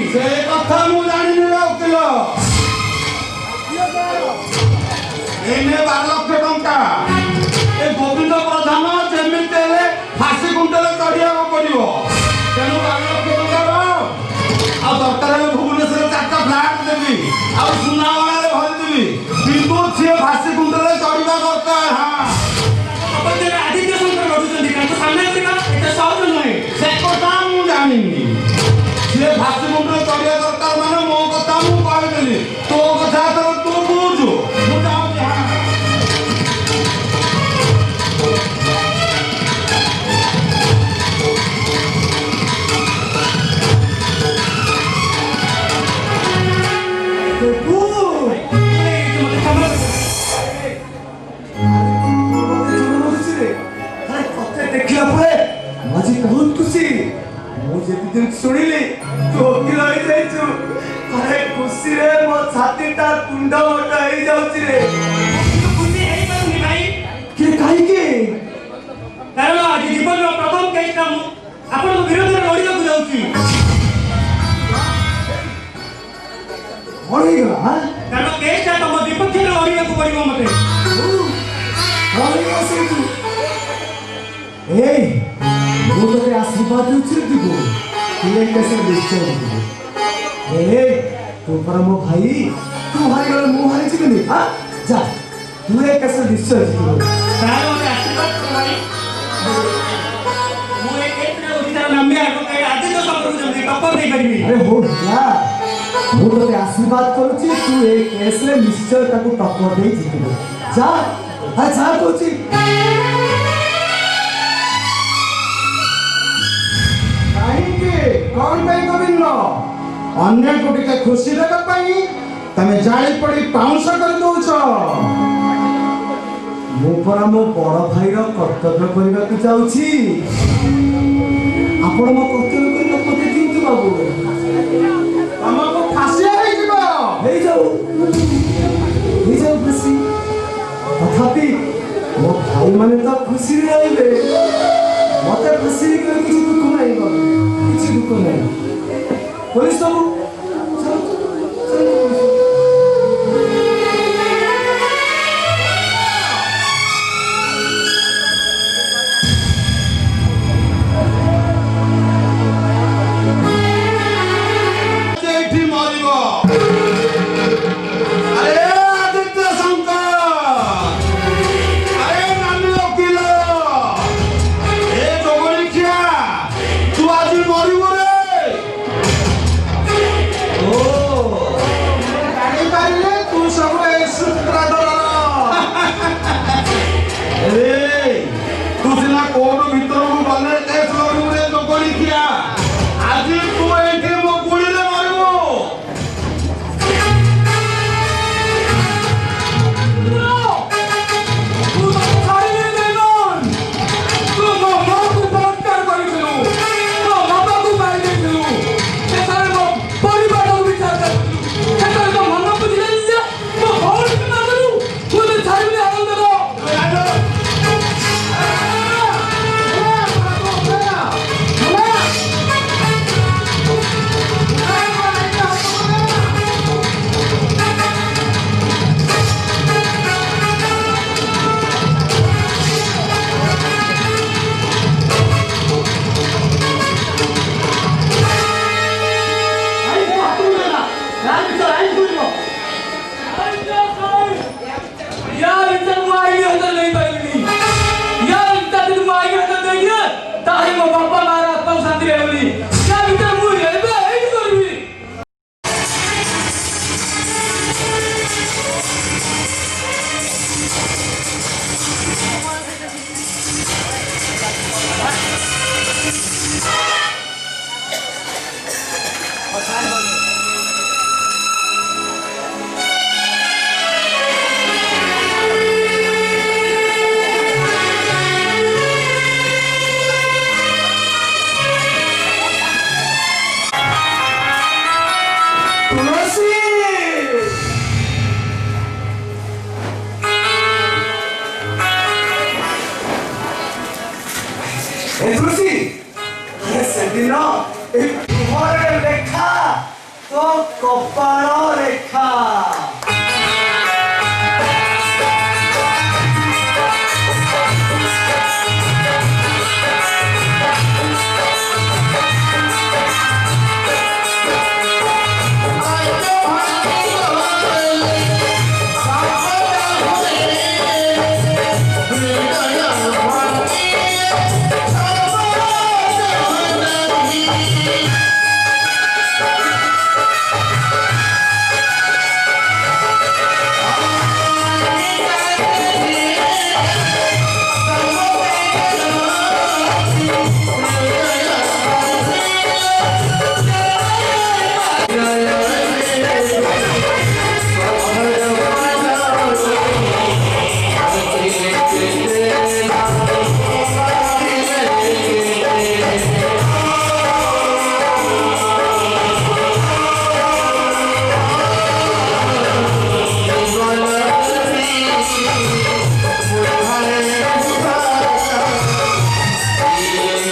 ସେ କଥା ମୁଁ ଜାଣିନି ଓକିଲ ଏଇନେ 12 ଲକ୍ଷ ଟଙ୍କା ଏ ଗୋବିନ୍ଦ ପ୍ରଧାନ ଯେମିତି ହେଲେ ଫାଶୀ କୁଣ୍ଟରେ ଚଢିବାକୁ ପଡିବ ତେଣୁ 12 ଲକ୍ଷ ଟଙ୍କାର ଆଉ ଦରକାର ହେଲେ ଭୁବନେଶ୍ୱରରେ 4ଟା ଫ୍ଲାଟ ଦେବି ଆଉ ସୁନାଗଳାରେ ଭରିଦେବି କିନ୍ତୁ ସିଏ ଫାଶୀ କୁଣ୍ଟରେ ଚଢିବା ଦରକାର। ଆଦିତ୍ୟ ଶଙ୍କର ଘଟୁଛନ୍ତି ତାଙ୍କୁ ସାମ୍ନା କରିବା ଏତେ ସହଜ ନୁହେଁ। ସେ କଥା ମୁଁ ଜାଣିନି ସିଏ ଫାଶୀ କୁଣ୍ଟରେ ଚଢିବା ଦରକାର ମାନେ ମୋ କଥା ମୁଁ କହିଦେଲି ତୋ କଥା ତ ତୁ ବୁଝୁ ମୁଁ ଯାଉଛି। देखला परे मजे बहुत खुशी मुझे दिन सुनिले तो वकील होई जाइछु अरे खुशी रे मो छाती ता कुंड मोटा होई जाउछि रे କିନ୍ତୁ ଖୁସି ହେଇପାରୁନି ଭାଇ के काई के କାରଣ ଆଜି ଜୀବନର ପ୍ରଥମ କେସ୍ଟା ମୁଁ ଆପଣଙ୍କ ବିରୋଧରେ ଲଢ଼ିବାକୁ ଯାଉଛି और गला हां କାରଣ କେସ୍ଟା ତମ ବିପକ୍ଷରେ ଲଢ଼ିବାକୁ ପଡ଼ିବ ମୋତେ। और से तू ए वो तो आशीर्वाद उचित दिबो तू कैसे निश्चय दिबो ए तू परम भाई तू हारी गल मु हारी छिकनी हां जा तू कैसे निश्चय दिबो ତାହେଲେ ମୋତେ ଆଶୀର୍ବାଦ କର ଭାଇ ମୁଁ ଏ କେସ୍ରେ ଓଡ଼ିଶାର ନାମ୍ୟ ଆଡଭୋକେଟ ଆଦିତ୍ୟ ଶଙ୍କରକୁ ଯେମିତି ଟକ୍କର ଦେଇପାରିବି। अरे हो गया मु तो आशीर्वाद करूची तू ए केस रे निश्चय ताको टक्कर दे जितबो जा आ जा कोची कौन पे गोविंद अन्य को टिके खुशी देबा पई तमे जाई पड़ी पाउंस कर दोछ मु परा मो बड़ भाई रो कर्तव्य करबा के जाउची आपण मो कर्तव्य करबा पते किंतु बाबू हमको फांसी होई जीवो हे जाऊ खुशी तथापि मो भाई माने तो खुशी रे आइबे मते खुशी के किछि दुख नाही बाबू किछि दुख नाही पुलिस बाबू ଏଠି ମରିବ। ଆରେ ଆଦିତ୍ୟ ଶଙ୍କର ଆରେ ନାନୀ ଓକିଲ ଏ ଜଗଣିଖିଆ ତୁ ଆଜି ମରିବୁ ରେ। ओ गाड़ी पाइले तू सब ए सूत्रधर ए ତୁ ସିନା କୋର୍ଟ ଭିତରକୁ ଗଲେ କେସ୍ ଲଢ଼ିବୁ ରେ ଜଗଣିଖିଆ ଆଜି ତୁ ଏଠି ମୋ ଗୁଳିରେ ମରିବୁ। ସେଦିନ ଏ ମୁହଁରେ ଲେଖା ତୋ କପାଳ ରେଖା